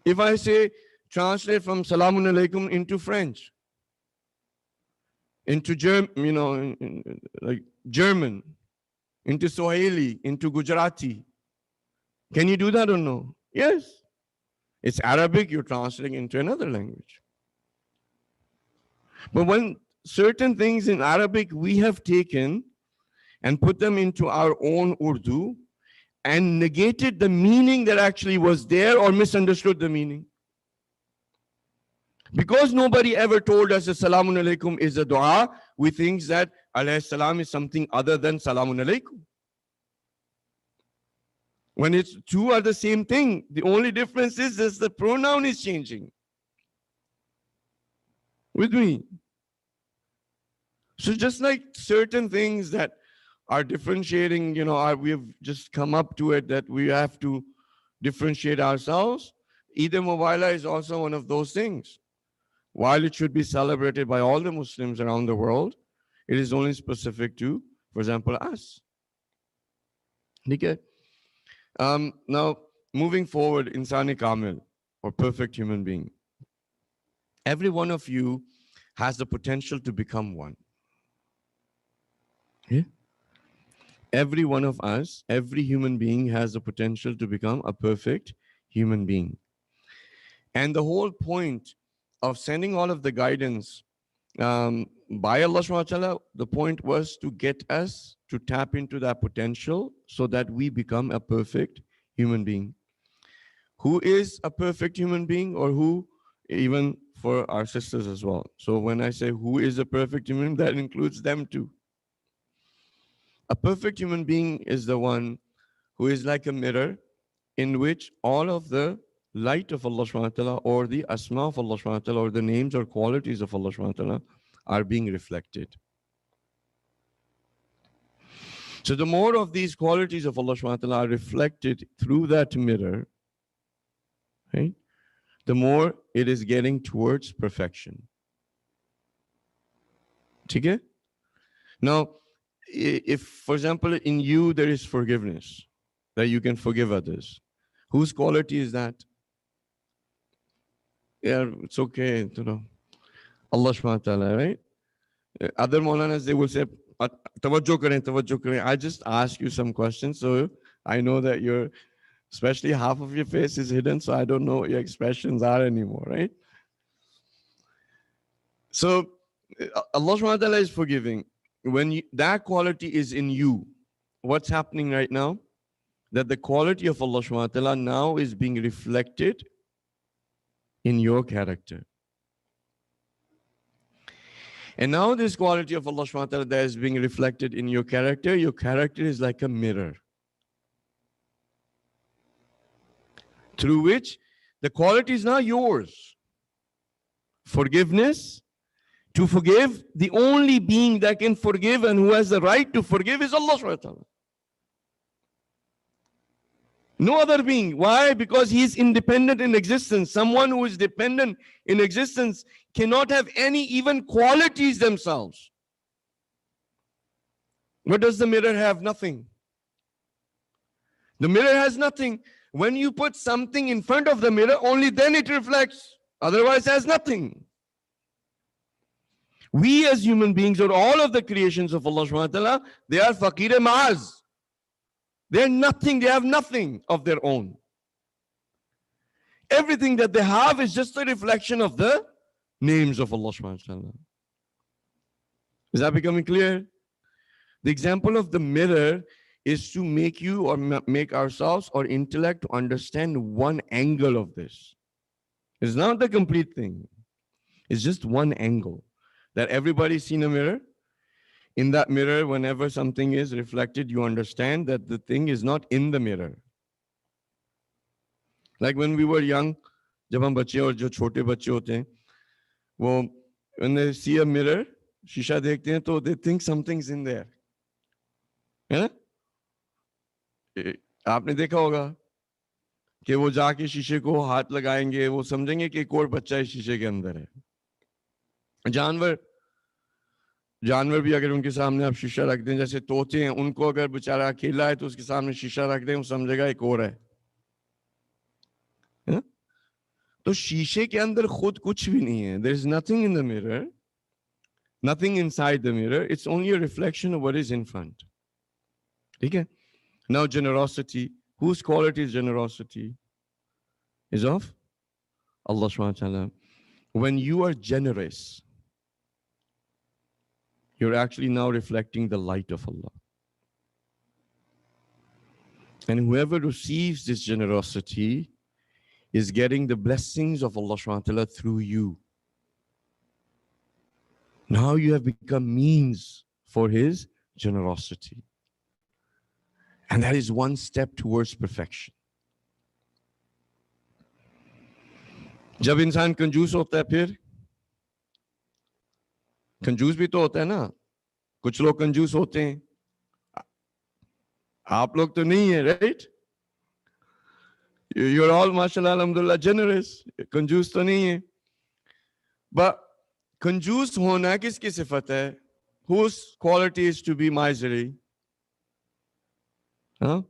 If I say, translate from Salamun alaikum into French, into like German, into Swahili, into Gujarati, can you do that or no? Yes. It's Arabic, you're translating into another language. But when certain things in Arabic we have taken and put them into our own Urdu and negated the meaning that actually was there or misunderstood the meaning. Because nobody ever told us that Salamun Alaikum is a dua, we think that Alayhi Salam is something other than Salamun Alaikum. When it's two are the same thing, the only difference is that the pronoun is changing. With me. So just like certain things that are differentiating, we have just come up to it that we have to differentiate ourselves. Eid Mubahila is also one of those things. While it should be celebrated by all the Muslims around the world, it is only specific to, for example, us. Okay. Now, moving forward, Insani Kamil, or perfect human being. Every one of you has the potential to become one. Yeah? Every one of us, every human being has the potential to become a perfect human being. And the whole point of sending all of the guidance by Allah subhanahu wa ta'ala, the point was to get us to tap into that potential so that we become a perfect human being. Who is a perfect human being, or who, even for our sisters as well. So when I say who is a perfect human, that includes them too. A perfect human being is the one who is like a mirror in which all of the light of Allah subhanahu wa ta'ala, or the asma of Allah subhanahu wa ta'ala, or the names or qualities of Allah subhanahu wa ta'ala are being reflected. So the more of these qualities of Allah subhanahu wa ta'ala are reflected through that mirror, right, the more it is getting towards perfection. Okay? Now, if, for example, in you there is forgiveness, that you can forgive others, whose quality is that? Yeah, it's okay, Allah subhanahu wa ta'ala, right? Other Maulanas, they will say, tawajjuh kare. I just ask you some questions, so I know that you're, especially half of your face is hidden, so I don't know what your expressions are anymore, right? So Allah subhanahu wa ta'ala is forgiving. When that quality is in you, what's happening right now? That the quality of Allah subhanahu wa ta'ala now is being reflected in your character. And now this quality of Allah subhanahu wa ta'ala that is being reflected in your character is like a mirror, through which the quality is now yours. Forgiveness. To forgive, the only being that can forgive and who has the right to forgive is Allah subhanahu wa ta'ala. No other being. Why? Because he is independent in existence. Someone who is dependent in existence cannot have any even qualities themselves. What does the mirror have? Nothing. The mirror has nothing. When you put something in front of the mirror, only then it reflects. Otherwise, it has nothing. We as human beings, or all of the creations of Allah subhanahu wa ta'ala, they are faqir ma'az. They're nothing, they have nothing of their own. Everything that they have is just a reflection of the names of Allah subhanahu wa ta'ala. Is that becoming clear? The example of the mirror is to make you or make ourselves or intellect to understand one angle of this. It's not the complete thing. It's just one angle. That everybody's seen a mirror. In that mirror, whenever something is reflected, you understand that the thing is not in the mirror. Like when we were young, जब हम बच्चे और जो छोटे बच्चे होते हैं, वो when they see a mirror, शीशा देखते हैं तो they think something's in there. है ना? आपने देखा होगा कि वो जाके शीशे को हाथ लगाएंगे, वो समझेंगे कि एक और बच्चा इस शीशे के अंदर है. जानवर भी अगर उनके सामने आप शीशा रख दें, जैसे तोते हैं, उनको अगर बेचारा अकेला है तो उसके सामने शीशा रख दें, वो समझेगा एक और है. तो शीशे के अंदर खुद कुछ भी नहीं है. There is nothing in the mirror, nothing inside the mirror. It's only a reflection of what is in front. ठीक है? Now generosity, whose quality is generosity? Is of Allah subhanahu wa ta'ala. When you are generous, you're actually now reflecting the light of Allah. And whoever receives this generosity is getting the blessings of Allah subhanahu wa ta'ala through you. Now you have become means for His generosity. And that is one step towards perfection. जब इंसान कंजूस होता है फिर कंजूस भी तो होता है ना. कुछ लोग कंजूस होते हैं, आप लोग तो नहीं है, right? You're all, mashallah, alhamdulillah, generous. कंजूस तो नहीं है. But कंजूस होना किसकी सिफत है? Whose quality is to be miserly? Huh?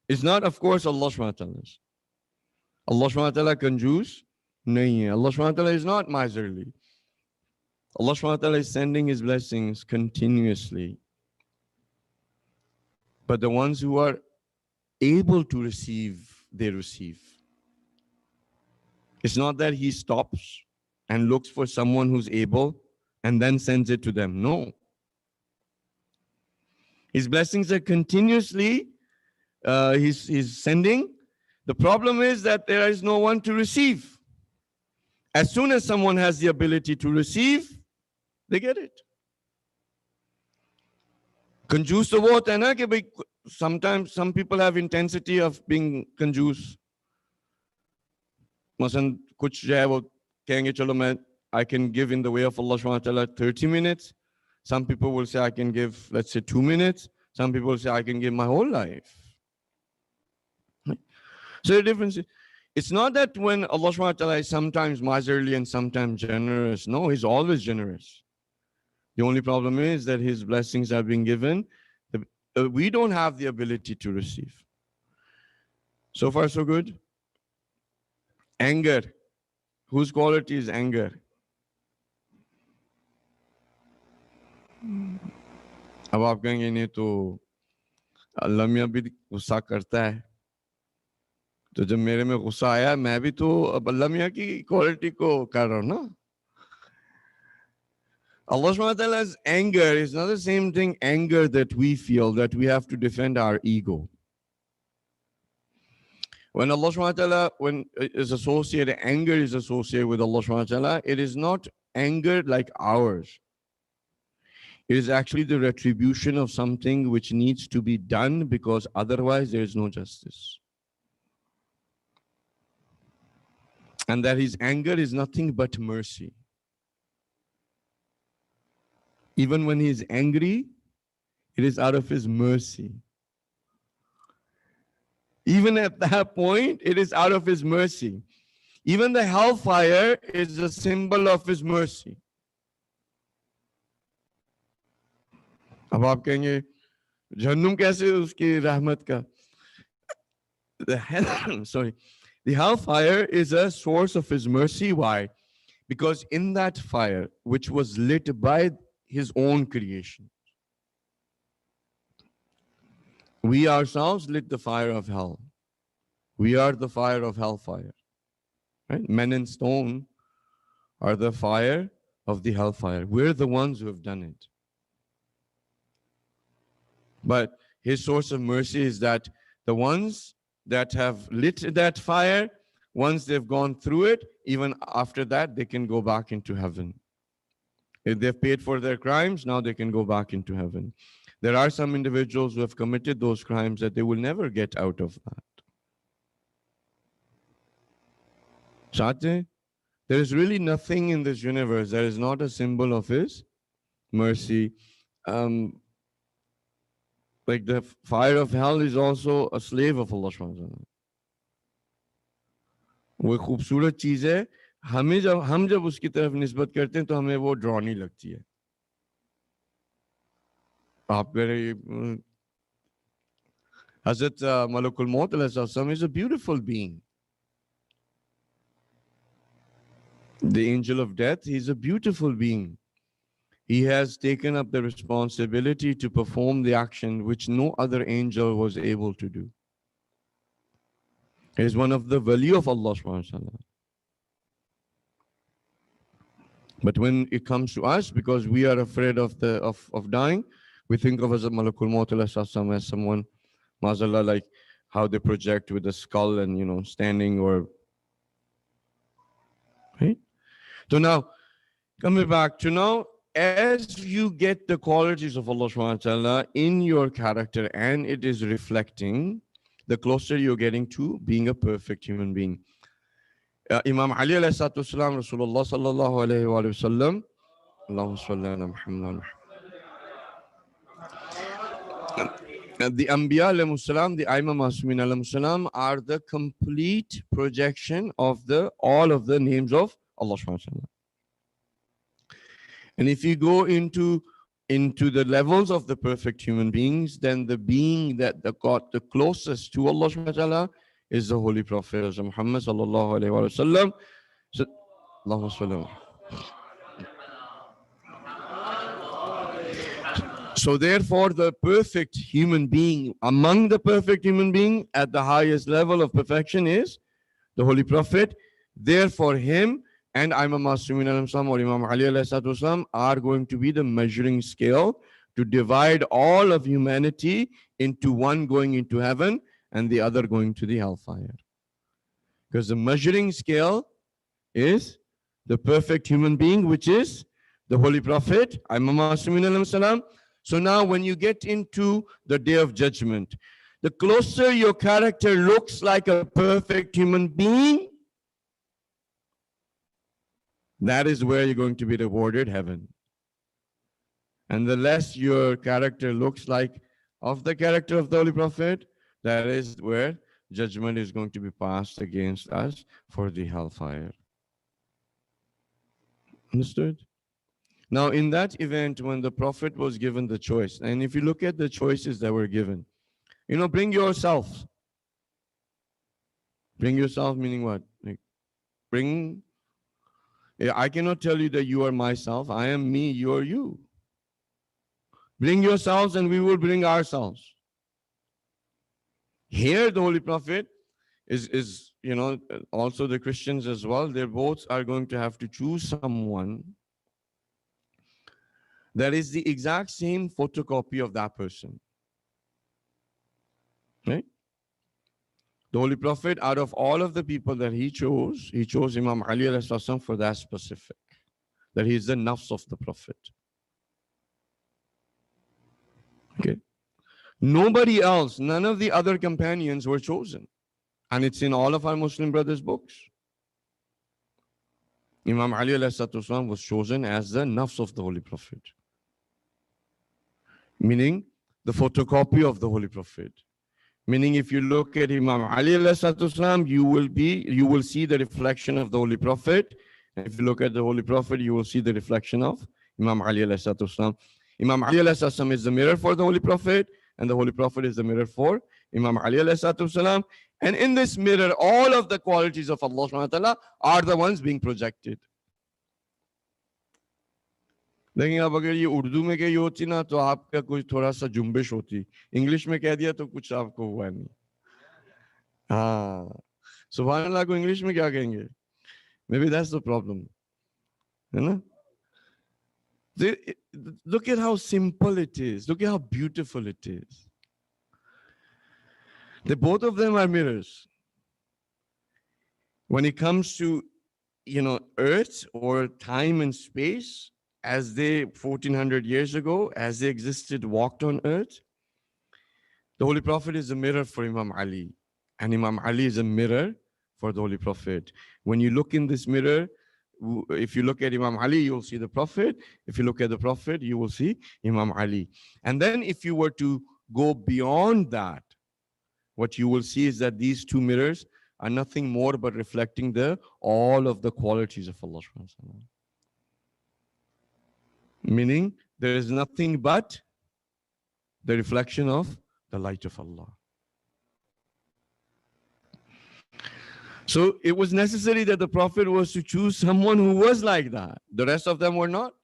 It's not, of course, Allah subhanahu wa ta'ala. Allah subhanahu wa ta'ala कंजूस नहीं है. Allah subhanahu wa ta'ala is not miserly. Allah subhanahu wa ta'ala is sending His blessings continuously. But the ones who are able to receive, they receive. It's not that He stops and looks for someone who's able and then sends it to them. No. His blessings are continuously, he's sending. The problem is that there is no one to receive. As soon as someone has the ability to receive, they get it. Conjuse तो वो होता है ना कि भाई sometimes some people have intensity of being conjuse. मसलन कुछ जो है वो कहेंगे चलो मैं I can give in the way of Allah subhanahu wa ta'ala 30 minutes. Some people will say I can give, let's say, 2 minutes. Some people will say I can give my whole life. So the difference is, it's not that when Allah subhanahu wa ta'ala is sometimes miserly and sometimes generous. No, He's always generous. The only problem is that His blessings are being given. We don't have the ability to receive. So far, so good. Anger. Whose quality is anger? अब आप कहेंगे नहीं तो अल्लाह मियाँ भी गुस्सा करता है. तो जब मेरे में गुस्सा आया मैं भी तो अब अल्लाह मियाँ की क्वालिटी को कर रहा हूँ ना. Allah subhanahu wa ta'ala's anger is not the same thing, anger that we feel, that we have to defend our ego. When Allah subhanahu wa ta'ala, when is associated, anger is associated with Allah subhanahu wa ta'ala, it is not anger like ours. It is actually the retribution of something which needs to be done because otherwise there is no justice. And that His anger is nothing but mercy. Even when He is angry, it is out of His mercy. Even at that point, it is out of His mercy. Even the hellfire is a symbol of His mercy. अब आप कहेंगे जहन्नुम कैसे उसकी रहमत का? The hellfire is a source of His mercy. Why? Because in that fire, which was lit by His own creation, we ourselves lit the fire of hell. We are the fire of hellfire. Right? Men and stone are the fire of the hellfire. We're the ones who have done it. But His source of mercy is that the ones that have lit that fire, once they've gone through it, even after that, they can go back into heaven. If they've paid for their crimes, now they can go back into heaven. There are some individuals who have committed those crimes that they will never get out of that. Sate, there is really nothing in this universe that is not a symbol of His mercy. Like the fire of hell is also a slave of Allah subhanahu wa ta'ala. वो खूबसूरत चीज है, हम जब उसकी तरफ निस्बत करते हैं तो हमें वो ड्रॉनी लगती है. आप कह रहे Hazrat Malakul Maut is a beautiful being. The angel of death, he's a beautiful being. He has taken up the responsibility to perform the action which no other angel was able to do. He is one of the value of Allah subhanahu wa ta'ala. But when it comes to us, because we are afraid of dying, we think of as a Malakul Maut as someone, Mazallah, like how they project with the skull and standing or right. So now, coming back to now, as you get the qualities of Allah subhanahu wa ta'ala in your character and it is reflecting, the closer you're getting to being a perfect human being. Imam Ali alayhi salatu wasalam, Rasulullah sallallahu alayhi wa sallam, Allahumma salli ala Muhammad. The Anbiya alayhi salam, the Imam Masumin alayhi salam are the complete projection of all of the names of Allah subhanahu wa ta'ala. And if you go into the levels of the perfect human beings, then the being that got the closest to Allah subhanahu wa ta'ala is the Holy Prophet Muhammad sallallahu alayhi wa sallam. So, Allahumma salli. So therefore, the perfect human being, among the perfect human being at the highest level of perfection is the Holy Prophet. Therefore, him and Imam Masumin al-Islam or Imam Ali al-Islam are going to be the measuring scale to divide all of humanity into one going into heaven and the other going to the hellfire. Because the measuring scale is the perfect human being, which is the Holy Prophet, Imam Masumin al-Islam. So now when you get into the Day of Judgment, the closer your character looks like a perfect human being, that is where you're going to be rewarded, heaven. And the less your character looks like of the character of the Holy Prophet, that is where judgment is going to be passed against us for the hellfire. Understood? Now, in that event, when the Prophet was given the choice, and if you look at the choices that were given, bring yourself. Bring yourself meaning what? Like, I cannot tell you that you are myself. I am me, you are you. Bring yourselves and we will bring ourselves. Here, the Holy Prophet is also the Christians as well. They both are going to have to choose someone that is the exact same photocopy of that person. Right? The Holy Prophet, out of all of the people that he chose Imam Ali alayhi salam for that specific, that he is the nafs of the Prophet. Okay. Nobody else, none of the other companions were chosen. And it's in all of our Muslim brothers' books. Imam Ali alayhi salam was chosen as the nafs of the Holy Prophet. Meaning the photocopy of the Holy Prophet. Meaning if you look at Imam Ali alayhi salam, you will see the reflection of the Holy Prophet. And if you look at the Holy Prophet, you will see the reflection of Imam Ali alayhi salam. Imam Ali alayhi salam is the mirror for the Holy Prophet, and the Holy Prophet is the mirror for Imam Ali alayhi salam. And in this mirror, all of the qualities of Allah subhanahu wa ta'ala are the ones being projected. लेकिन अब अगर ये उर्दू में कही होती ना तो आपका कुछ थोड़ा सा जुम्बिश होती, इंग्लिश में कह दिया तो कुछ आपको हुआ नहीं. हाँ, सुभान अल्लाह को इंग्लिश में क्या कहेंगे? Maybe that's the problem. है ना? Look at how simple it is. Look at how beautiful it is. The both of them are mirrors. When it comes to, earth or time and space, as they 1400 years ago, as they existed, walked on earth, the Holy Prophet is a mirror for Imam Ali, and Imam Ali is a mirror for the Holy Prophet. When you look in this mirror, if you look at Imam Ali, you'll see the Prophet. If you look at the Prophet, you will see Imam Ali. And then if you were to go beyond that, what you will see is that these two mirrors are nothing more but reflecting all of the qualities of Allah subhanahu wa ta'ala. Meaning, there is nothing but the reflection of the light of Allah. So it was necessary that the Prophet was to choose someone who was like that. The rest of them were not.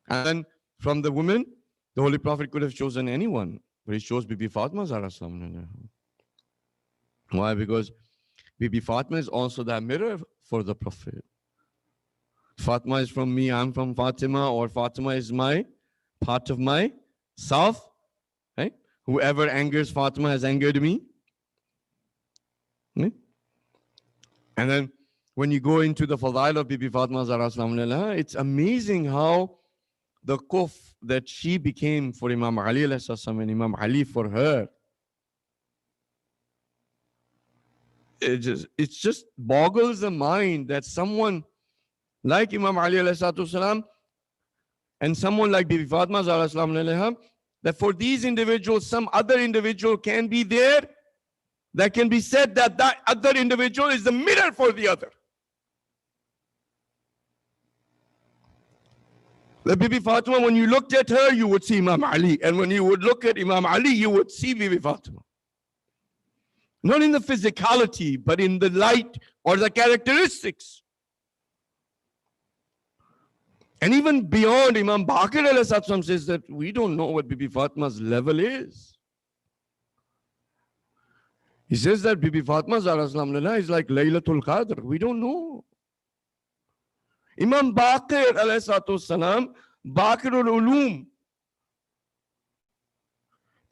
And then from the women, the Holy Prophet could have chosen anyone, but he chose Bibi Fatima Zahra. Why? Because Bibi Fatima is also that mirror for the Prophet. Fatima is from me, I'm from Fatima, or Fatima is my part of my self. Right? Whoever angers Fatima has angered me. Right? And then when you go into the fadail of Bibi Fatima Zahra, it's amazing how the kuf that she became for Imam Ali and Imam Ali for her, it just boggles the mind that someone like Imam Ali and someone like Bibi Fatima Zahra, that for these individuals, some other individual can be there that can be said that that other individual is the mirror for the other. The Bibi Fatima, when you looked at her, you would see Imam Ali. And when you would look at Imam Ali, you would see Bibi Fatima. Not in the physicality, but in the light or the characteristics. And even beyond, Imam Baqir says that we don't know what Bibi Fatima's level is. He says that Bibi Fatima Zahra is like Laylatul Qadr. We don't know. Imam Baqir Baqirul Ulum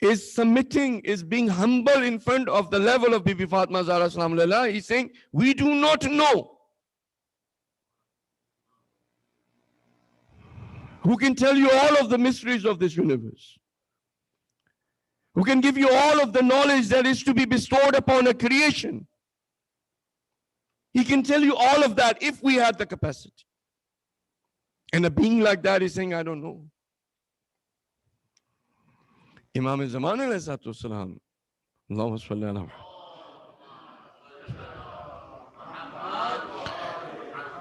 is submitting, is being humble in front of the level of Bibi Fatima Zahra. He's saying, we do not know. Who can tell you all of the mysteries of this universe? Who can give you all of the knowledge that is to be bestowed upon a creation? He can tell you all of that if we had the capacity. And a being like that is saying, I don't know. Imam al-Zaman alayhi salam, Allahumma salli ala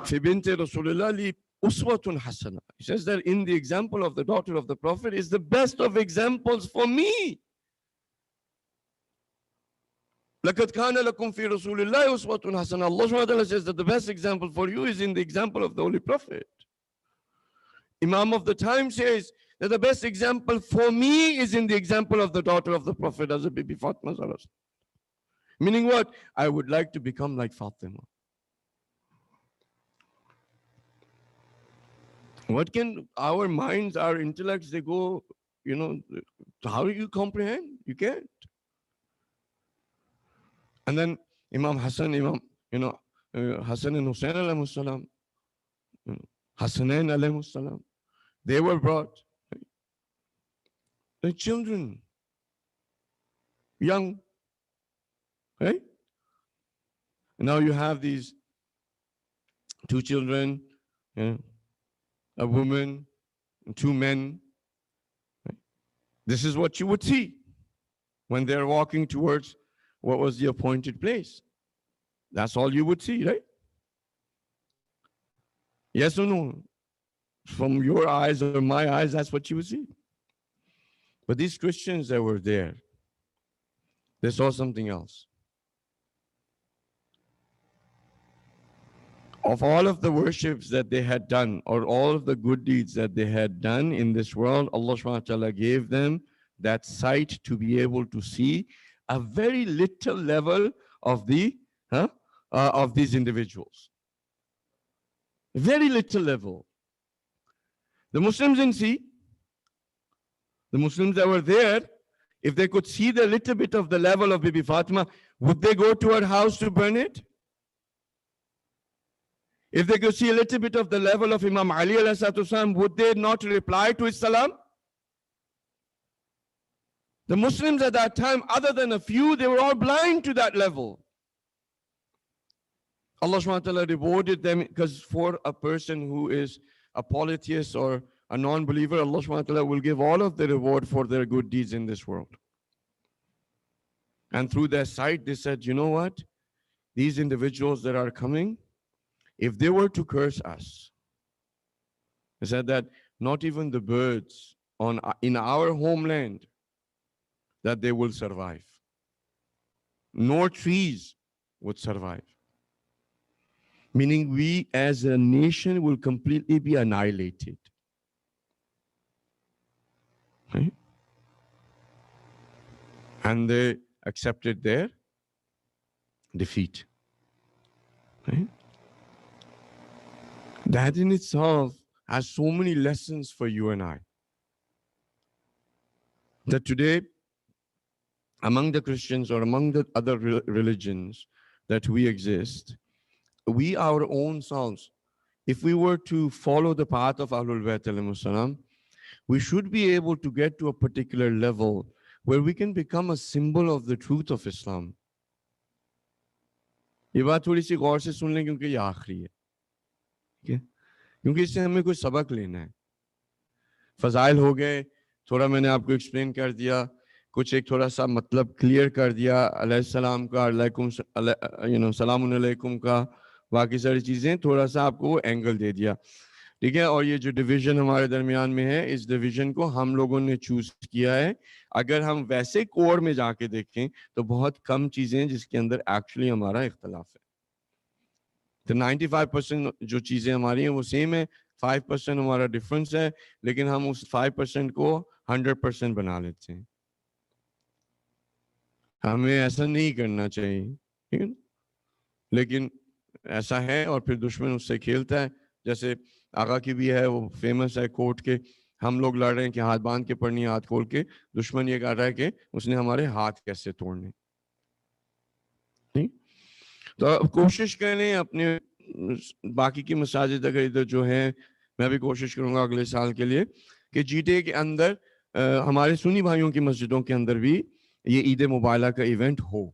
Fi binti Rasulullah li uswatun hasana. He says that in the example of the daughter of the Prophet is the best of examples for me. لَقَدْ كَانَ لَكُمْ فِي رَسُولِ اللَّهِ أُسْوَةٌ حَسَنَةٌ. Allah subhanahu wa ta'ala says that the best example for you is in the example of the Holy Prophet. Imam of the time says that the best example for me is in the example of the daughter of the Prophet as a Bibi Fatima. Meaning what? I would like to become like Fatima. What can our minds, our intellects, they go, how do you comprehend? You can't. And then Imam Hassan, Hassan and Hussein alayhi salam, Hassanain alayhi salam, they were brought. The children, young, right? And now you have these two children, a woman, and two men. Right? This is what you would see when they're walking towards what was the appointed place. That's all you would see, right? Yes or no? From your eyes or my eyes, that's what you would see. But these Christians that were there, they saw something else. Of all of the worships that they had done, or all of the good deeds that they had done in this world, Allah subhanahu wa ta'ala gave them that sight to be able to see a very little level of these individuals. Very little level. The Muslims didn't see. The Muslims that were there if they could see the little bit of the level of Bibi Fatima, would they go to her house to burn it? If they could see a little bit of the level of Imam Ali alayhi salatu wasalam, would they not reply to his salam? The Muslims at that time, other than a few, they were all blind to that level. Allah subhanahu wa ta'ala rewarded them, because for a person who is a polytheist or a non-believer, Allah subhanahu wa ta'ala will give all of the reward for their good deeds in this world. And through their sight, they said, you know what? These individuals that are coming, if they were to curse us, they said that not even the birds in our homeland, that they will survive. Nor trees would survive. Meaning we as a nation will completely be annihilated. Right? And they accepted their defeat. Right? That in itself has so many lessons for you and I. That today, among the Christians or among the other religions that we exist, we our own selves, if we were to follow the path of Ahlul Bayt alayhimus salam, we should be able to get to a particular level where we can become a symbol of the truth of Islam. یہ بات تھوڑی سی غور سے سن لیں کیونکہ یہ آخری ہے. کیونکہ اس سے ہمیں کوئی سبق لینا ہے. فضائل ہو گئے, تھوڑا میں نے آپ کو ایکسپلین کر دیا, کچھ ایک تھوڑا سا مطلب کلیئر کر دیا, علیہ السلام کا, علیکم سلام علیکم کا, باقی ساری چیزیں تھوڑا سا آپ کو وہ اینگل دے دیا. ٹھیک ہے. اور یہ جو ڈویژن ہمارے درمیان میں ہے, اس ڈویژن کو ہم لوگوں نے چوز کیا ہے. اگر ہم ویسے کور میں جا کے دیکھیں تو بہت کم چیزیں ہیں جس کے اندر ایکچولی ہمارا اختلاف ہے. تو 95% جو چیزیں ہماری ہیں وہ سیم ہے, 5% ہمارا ڈفرنس ہے, لیکن ہم اس 5% کو 100% بنا لیتے ہیں. ہمیں ایسا نہیں کرنا چاہیے, ٹھیک ہے, لیکن ایسا ہے. اور پھر دشمن اس سے کھیلتا ہے. جیسے آقا کی بھی ہے, وہ فیمس ہے کوٹ کے, ہم لوگ لڑ رہے ہیں کہ ہاتھ باندھ کے پڑھنی, ہاتھ کھول کے. دشمن یہ کر رہا ہے کہ اس نے ہمارے ہاتھ کیسے توڑنے. تو اب کوشش کریں اپنے باقی کی مساجد اگر ادھر جو ہیں, میں بھی کوشش کروں گا اگلے سال کے لیے کہ جی ٹے کے اندر ہمارے سنی بھائیوں کی مسجدوں کے اندر بھی یہ عید مباہلہ کا ایونٹ ہو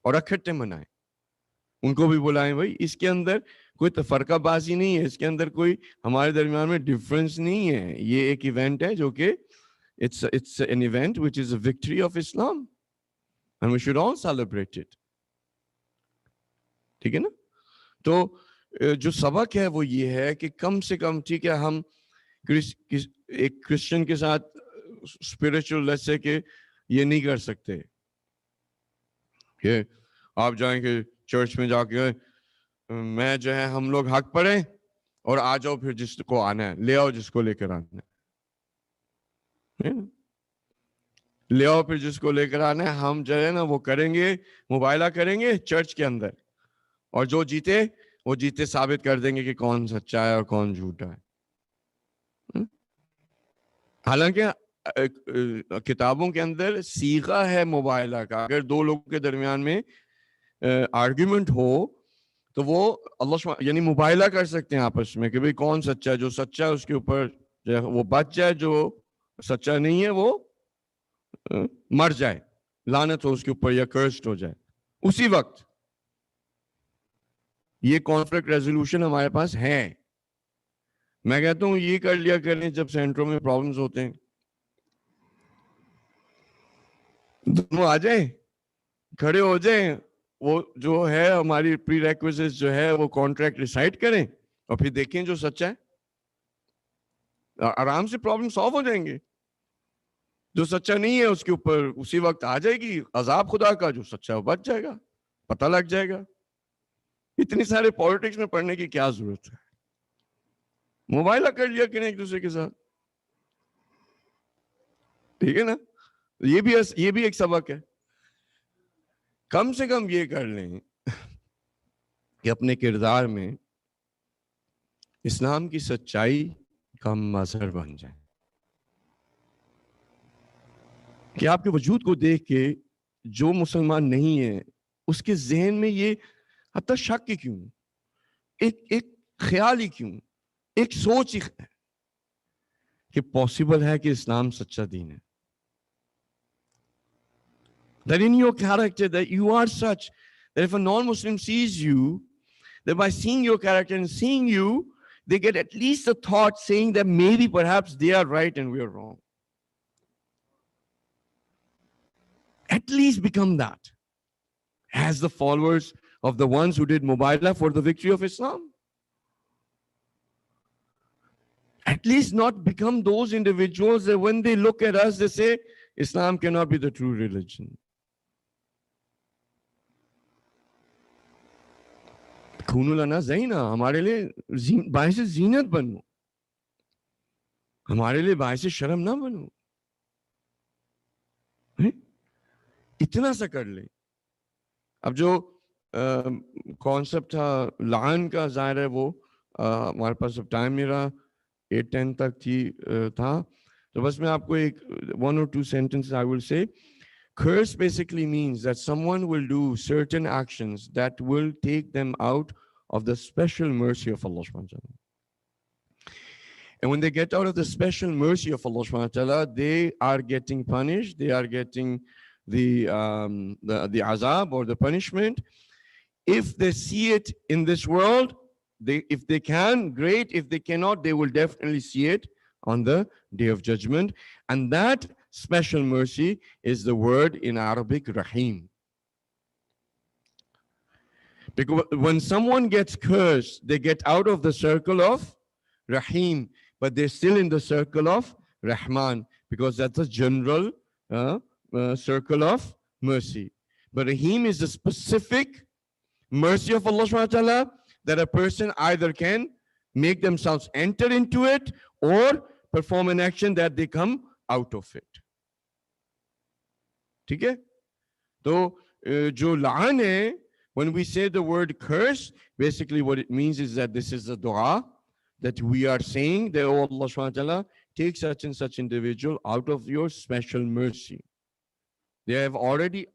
اور اکٹھے منائیں. ان کو بھی بلائیں. بھائی اس کے اندر کوئی تفرقہ بازی نہیں ہے, اس کے اندر کوئی ہمارے درمیان میں ڈفرنس نہیں ہے. یہ ایک ایونٹ ہے جو کہ it's an event which is a victory of Islam and we should all celebrate it. ٹھیک ہے نا. تو جو سبق ہے وہ یہ ہے کہ کم سے کم, ٹھیک ہے, ہم ایک کرسچن کے ساتھ اسپرچل لیسے کہ یہ نہیں کر سکتے کہ آپ جائیں کہ چرچ میں جا کے میں جو ہے ہم لوگ حق پڑھیں اور آ جاؤ, پھر جس کو آنا ہے لے آؤ, جس کو لے کر آنا ہے لے آؤ, پھر جس کو لے کر آنا ہے. ہم جو ہے نا وہ کریں گے, مباہلہ کریں گے چرچ کے اندر, اور جو جیتے وہ جیتے ثابت کر دیں گے کہ کون سچا ہے اور کون جھوٹا ہے. حالانکہ کتابوں کے اندر صیغہ ہے مباہلہ کا. اگر دو لوگوں کے درمیان میں آرگیومنٹ ہو تو وہ اللہ یعنی مباہلہ کر سکتے ہیں آپس میں کہ بھئی کون سچا ہے. جو سچا ہے اس کے اوپر وہ بچ جائے, جو سچا نہیں ہے وہ مر جائے, لعنت ہو اس کے اوپر یا کرسڈ ہو جائے اسی وقت. یہ کانفلکٹ ریزولوشن ہمارے پاس ہے. میں کہتا ہوں یہ کر لیا کریں جب سینٹروں میں پرابلمز ہوتے ہیں, دونوں آ جائیں, کھڑے ہو جائیں, وہ جو ہے ہماری پری ریکویزٹس جو ہے وہ کانٹریکٹ ریسائٹ کریں اور پھر دیکھیں جو سچا ہے. آرام سے پرابلم سالو ہو جائیں گے. جو سچا نہیں ہے اس کے اوپر اسی وقت آ جائے گی عذاب خدا کا, جو سچا ہے وہ بچ جائے گا, پتہ لگ جائے گا. اتنی سارے پالیٹکس میں پڑھنے کی کیا ضرورت ہے. مباہلہ کر لیا کریں ایک دوسرے کے ساتھ, ٹھیک ہے نا. یہ بھی ایک سبق ہے. کم سے کم یہ کر لیں کہ اپنے کردار میں اسلام کی سچائی کا مظہر بن جائیں. कि आपके वजूद को देख के जो मुसलमान नहीं है उसके जहन में ये हत्ता शक ही क्यों, एक ख्याल ही क्यों, एक सोच ही है कि पॉसिबल है कि इस्लाम सच्चा दीन है. That in your character that you are such that if a non-Muslim sees you, that by seeing your character and seeing you, they get at least a thought saying that maybe perhaps they are right and we are wrong. At least become that as the followers of the ones who did Mubahila for the victory of Islam. At least not become those individuals that when they look at us, they say, Islam cannot be the true religion. खूनुलना ज़ैना, हमारे लिए बायस ज़ीनत बनो, हमारे लिए बायस शर्म ना बनो. इतना सा कर ले. अब जो कॉन्सेप्ट था लान का, ज़ाहिर है वो हमारे पास अब टाइम मेरा 8-10 तक था, तो बस मैं आपको एक 1 or 2 sentences I will say. Curse basically means that someone will do certain actions that will take them out of the special mercy of Allah subhanahu wa ta'ala. And when they get out of the special mercy of Allah subhanahu wa ta'ala, they are getting punished, they are getting the azab or the punishment. If they see it in this world, if they can, great. If they cannot, they will definitely see it on the Day of Judgment. And that special mercy is the word in Arabic, Rahim. Because when someone gets cursed, they get out of the circle of Rahim, but they're still in the circle of Rahman, because that's a general circle of mercy. But Rahim is the specific mercy of Allah subhanahu wa ta'ala that a person either can make themselves enter into it or perform an action that they come out of it. ठीक है? तो जो लान है, when we say the word curse, basically what it means is that this is the dua that we are saying that, oh Allah subhanahu wa ta'ala, take such and such individual out of your special mercy. They are already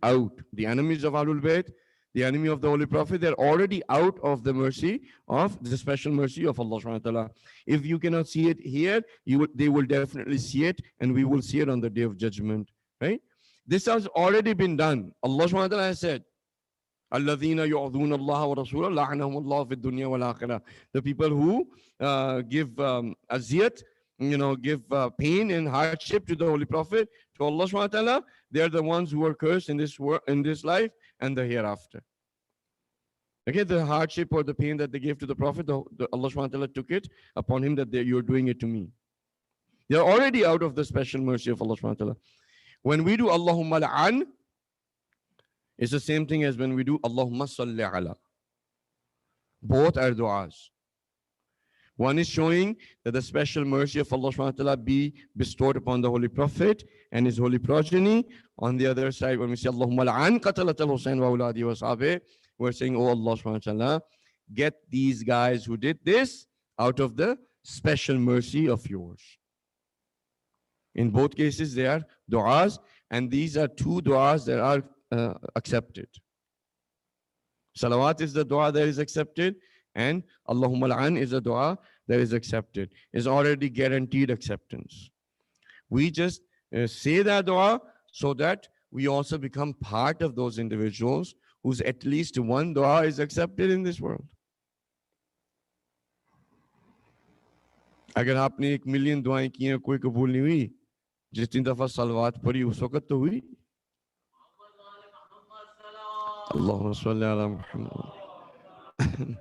out. The enemies of Ahlul Bayt, the enemy of the Holy Prophet, they're already out of the mercy of the special mercy of Allah subhanahu wa ta'ala. If you cannot see it here, they will definitely see it, and we will see it on the Day of Judgment. Right? This has already been done. Allah subhanahu wa ta'ala has said, الَّذِينَ يُعْذُونَ اللَّهَ وَرَسُولَهُ لَعَنَهُمُ اللَّهُ فِي الدُّنْيَا وَالْآخِرَةِ. The people who give aziyat, give pain and hardship to the Holy Prophet, to Allah subhanahu wa ta'ala, they are the ones who are cursed in this world, in this life and the hereafter. Okay, the hardship or the pain that they gave to the Prophet, Allah subhanahu wa ta'ala took it upon him that you're doing it to me. They are already out of the special mercy of Allah subhanahu wa ta'ala. When we do Allahumma la'an, it's the same thing as when we do Allahumma salli ala. Both are du'as. One is showing that the special mercy of Allah subhanahu wa ta'ala be bestowed upon the Holy Prophet and his holy progeny. On the other side, when we say Allahumma la'an qatalat al-Husayn wa awladi wa sahbihi, we're saying, oh Allah subhanahu wa ta'ala, get these guys who did this out of the special mercy of yours. In both cases, they are du'as, and these are 2 du'as that are accepted. Salawat is the dua that is accepted, and Allahumma la'an is a dua that is accepted. Is already guaranteed acceptance. We just say that dua so that we also become part of those individuals whose at least one dua is accepted in this world. अगर आपने 1 million दुआएं की हैं, कोई कबूल नहीं हुई, जितनी दफा सलवात पढ़ी उस वक्त तो हुई. Allahumma salli ala Muhammad.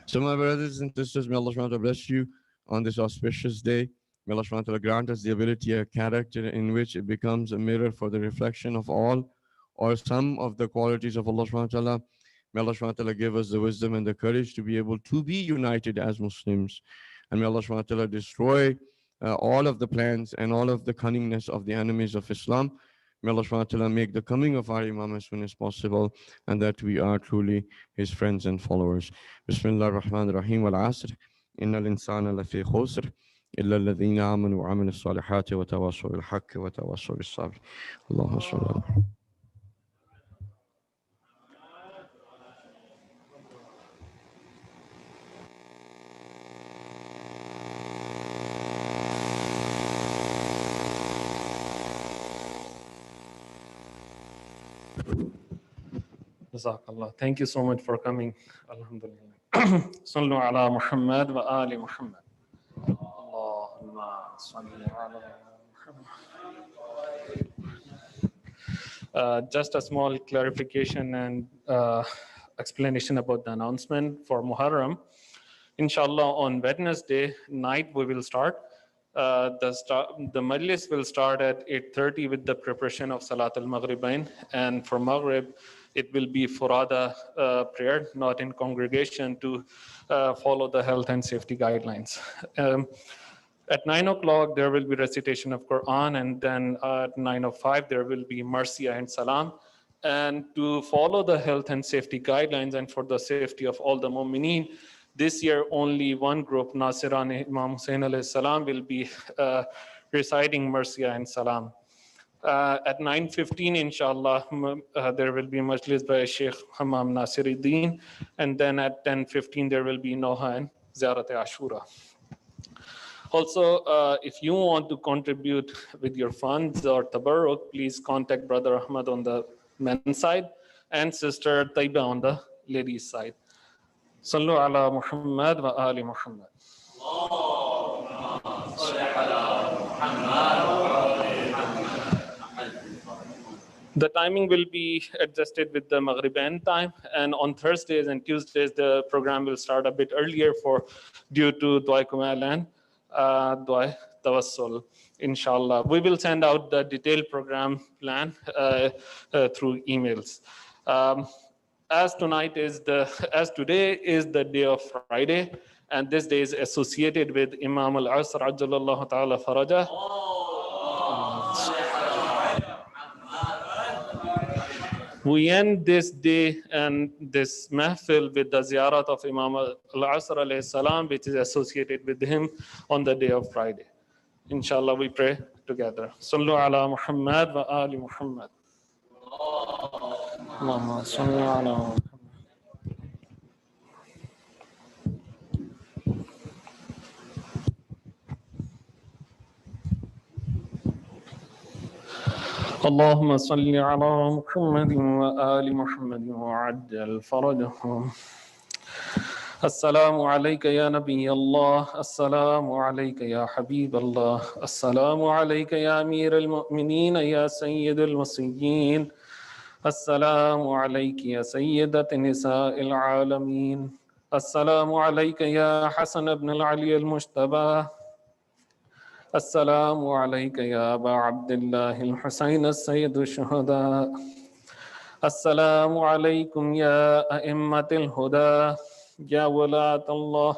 So my brothers and sisters, may Allah subhanahu wa ta'ala bless you on this auspicious day. May Allah subhanahu wa ta'ala grant us the ability, a character in which it becomes a mirror for the reflection of all or some of the qualities of Allah subhanahu wa ta'ala. May Allah subhanahu wa ta'ala give us the wisdom and the courage to be able to be united as Muslims. And may Allah subhanahu wa ta'ala destroy all of the plans and all of the cunningness of the enemies of Islam. May Allah subhanahu wa ta'ala make the coming of our Imam as soon as possible, and that we are truly his friends and followers. Bismillah ar-Rahman ar-Rahim wal-Asr. Innal insana lafi khusr. إلا الذين آمنوا وعملوا الصالحات وتواصوا بالحق وتواصوا بالصبر. اللهم صل على محمد. Jazakallah. Thank you so much for coming. Alhamdulillah. Sallu ala Muhammad wa ali Muhammad. Allahumma salli ala Muhammad. Just a small clarification and explanation about the announcement for Muharram. Inshallah, on Wednesday night we will start. The majlis will start at 8:30 with the preparation of Salat al-Maghribain, and for Maghrib it will be Furada prayer, not in congregation, to follow the health and safety guidelines. At 9 o'clock there will be recitation of Quran, and then at 9:05 there will be Marsiya and Salam. And to follow the health and safety guidelines and for the safety of all the mu'mineen, this year only one group, Nasiran Imam Hussain alayhi salam, will be reciting Marsiya and Salam. At 9:15, inshallah, there will be majlis by Sheikh Hammam Nasiruddin, and then at 10:15 there will be Noha and Ziyarat Ashura. Also, if you want to contribute with your funds or tabarruk, please contact Brother Ahmad on the men's side and Sister Taiba on the ladies' side. Sallu ala Muhammad wa ali Muhammad. The timing will be adjusted with the Maghriban time, and on Thursdays and Tuesdays the program will start a bit earlier due to Dua Kumal and Dua Tawassul. Inshallah, we will send out the detailed program plan through emails. As today is the day of Friday, and this day is associated with Imam Al-Asr Ajjalallahu Ta'ala Faraja. We end this day and this mahfil with the ziyarat of Imam Al-Asr alayhi salam, which is associated with him on the day of Friday. Inshallah, we pray together. Sallu ala Muhammad wa ali Muhammad. Allahumma salli ala Muhammad. اللهم صل على محمد وآل محمد وعجل فرجهم. السلام عليك يا نبي الله، السلام عليك يا حبيب الله، السلام عليك يا أمير المؤمنين يا سيد المصيين، السلام عليك يا سيدة نساء العالمين، السلام عليك يا حسن بن العلي المجتبى، السلام عليك يا أبا عبد الله الحسين السيد الشهداء، السلام عليكم يا أئمة الهدى يا ولاة الله،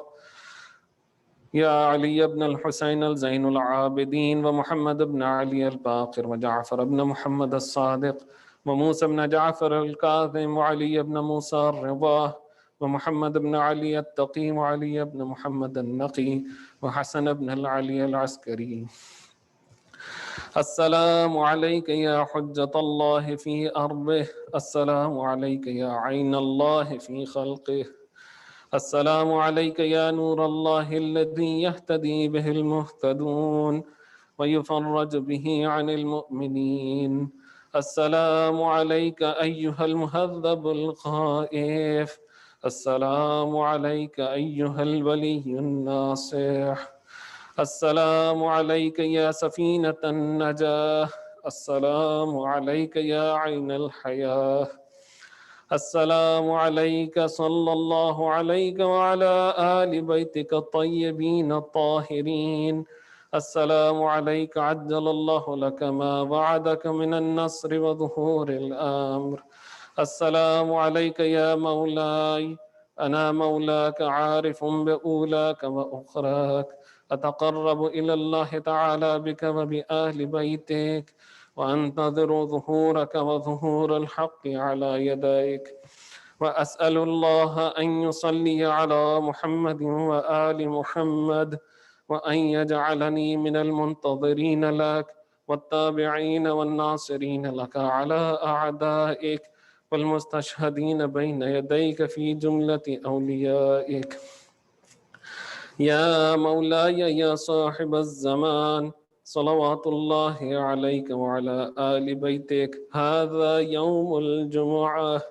يا علي بن الحسين الزين العابدين ومحمد بن علي الباقر وجعفر بن محمد الصادق وموسى بن جعفر الكاظم وعلي بن موسى الرضا ومحمد بن علي التقي وعلي بن محمد النقي وحسن بن العلي العسكري. السلام عليك يا حجة الله في أرضه، السلام عليك يا عين الله في خلقه، السلام عليك يا نور الله الذي يهتدي به المهتدون ويفرج به عن المؤمنين، السلام عليك أيها المهذب الخائف، السلام عليك أيها الولي الناصح، السلام عليك يا سفينة النجاة، السلام عليك يا عين الحياة، السلام عليك صلى الله عليك وعلى آل بيتك الطيبين الطاهرين، السلام عليك عجل الله لك ما وعدك من النصر وظهور الأمر، السلام عليك يا مولاي، أنا مولاك عارف بأولاك وأخراك، أتقرب إلى الله تعالى بك وبآل بيتك، وأنتظر ظهورك وظهور الحق على يديك، وأسأل الله أن يصلي على محمد وآل محمد وأن يجعلني من المنتظرين لك والتابعين والناصرين لك على أعدائك والمستشهدين بين يديك في جملة أوليائك. يا مولاي يا صاحب الزمان صلوات الله عليك وعلى آل بيتك، هذا يوم الجمعة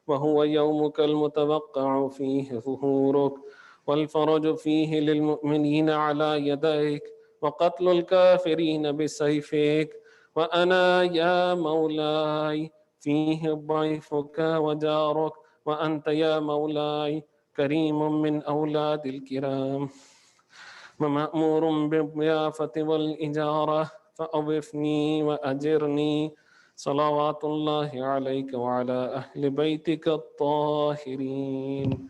وهو يومك المتوقع فيه ظهورك والفرج فيه للمؤمنين على يديك وقتل الكافرين بسيفك، وأنا يا مولاي فيه ضيفك وجارك، وأنت يا مولاي كريم من أولاد الكرام ومأمور بالضيافة والإجارة، فأضفني وأجرني صلوات الله عليك وعلى أهل بيتك الطاهرين.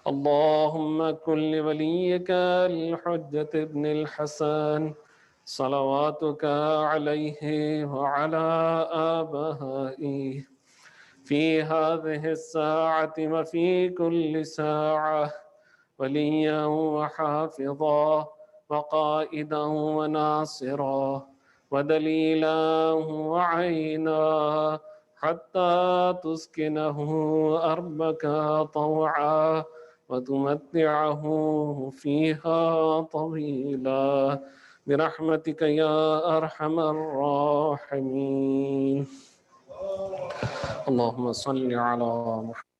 اللهم كن لوليك الحجة ابن الحسن صلواتك عليه وعلى آبائه في هذه الساعة وفي كل ساعة وليا وحافظا وقائدا وناصرا ودليلا وعينا حتى تسكنه أرضك طوعا وتمتعه فيها طويلا برحمتك يا أرحم الراحمين. اللهم صل على محمد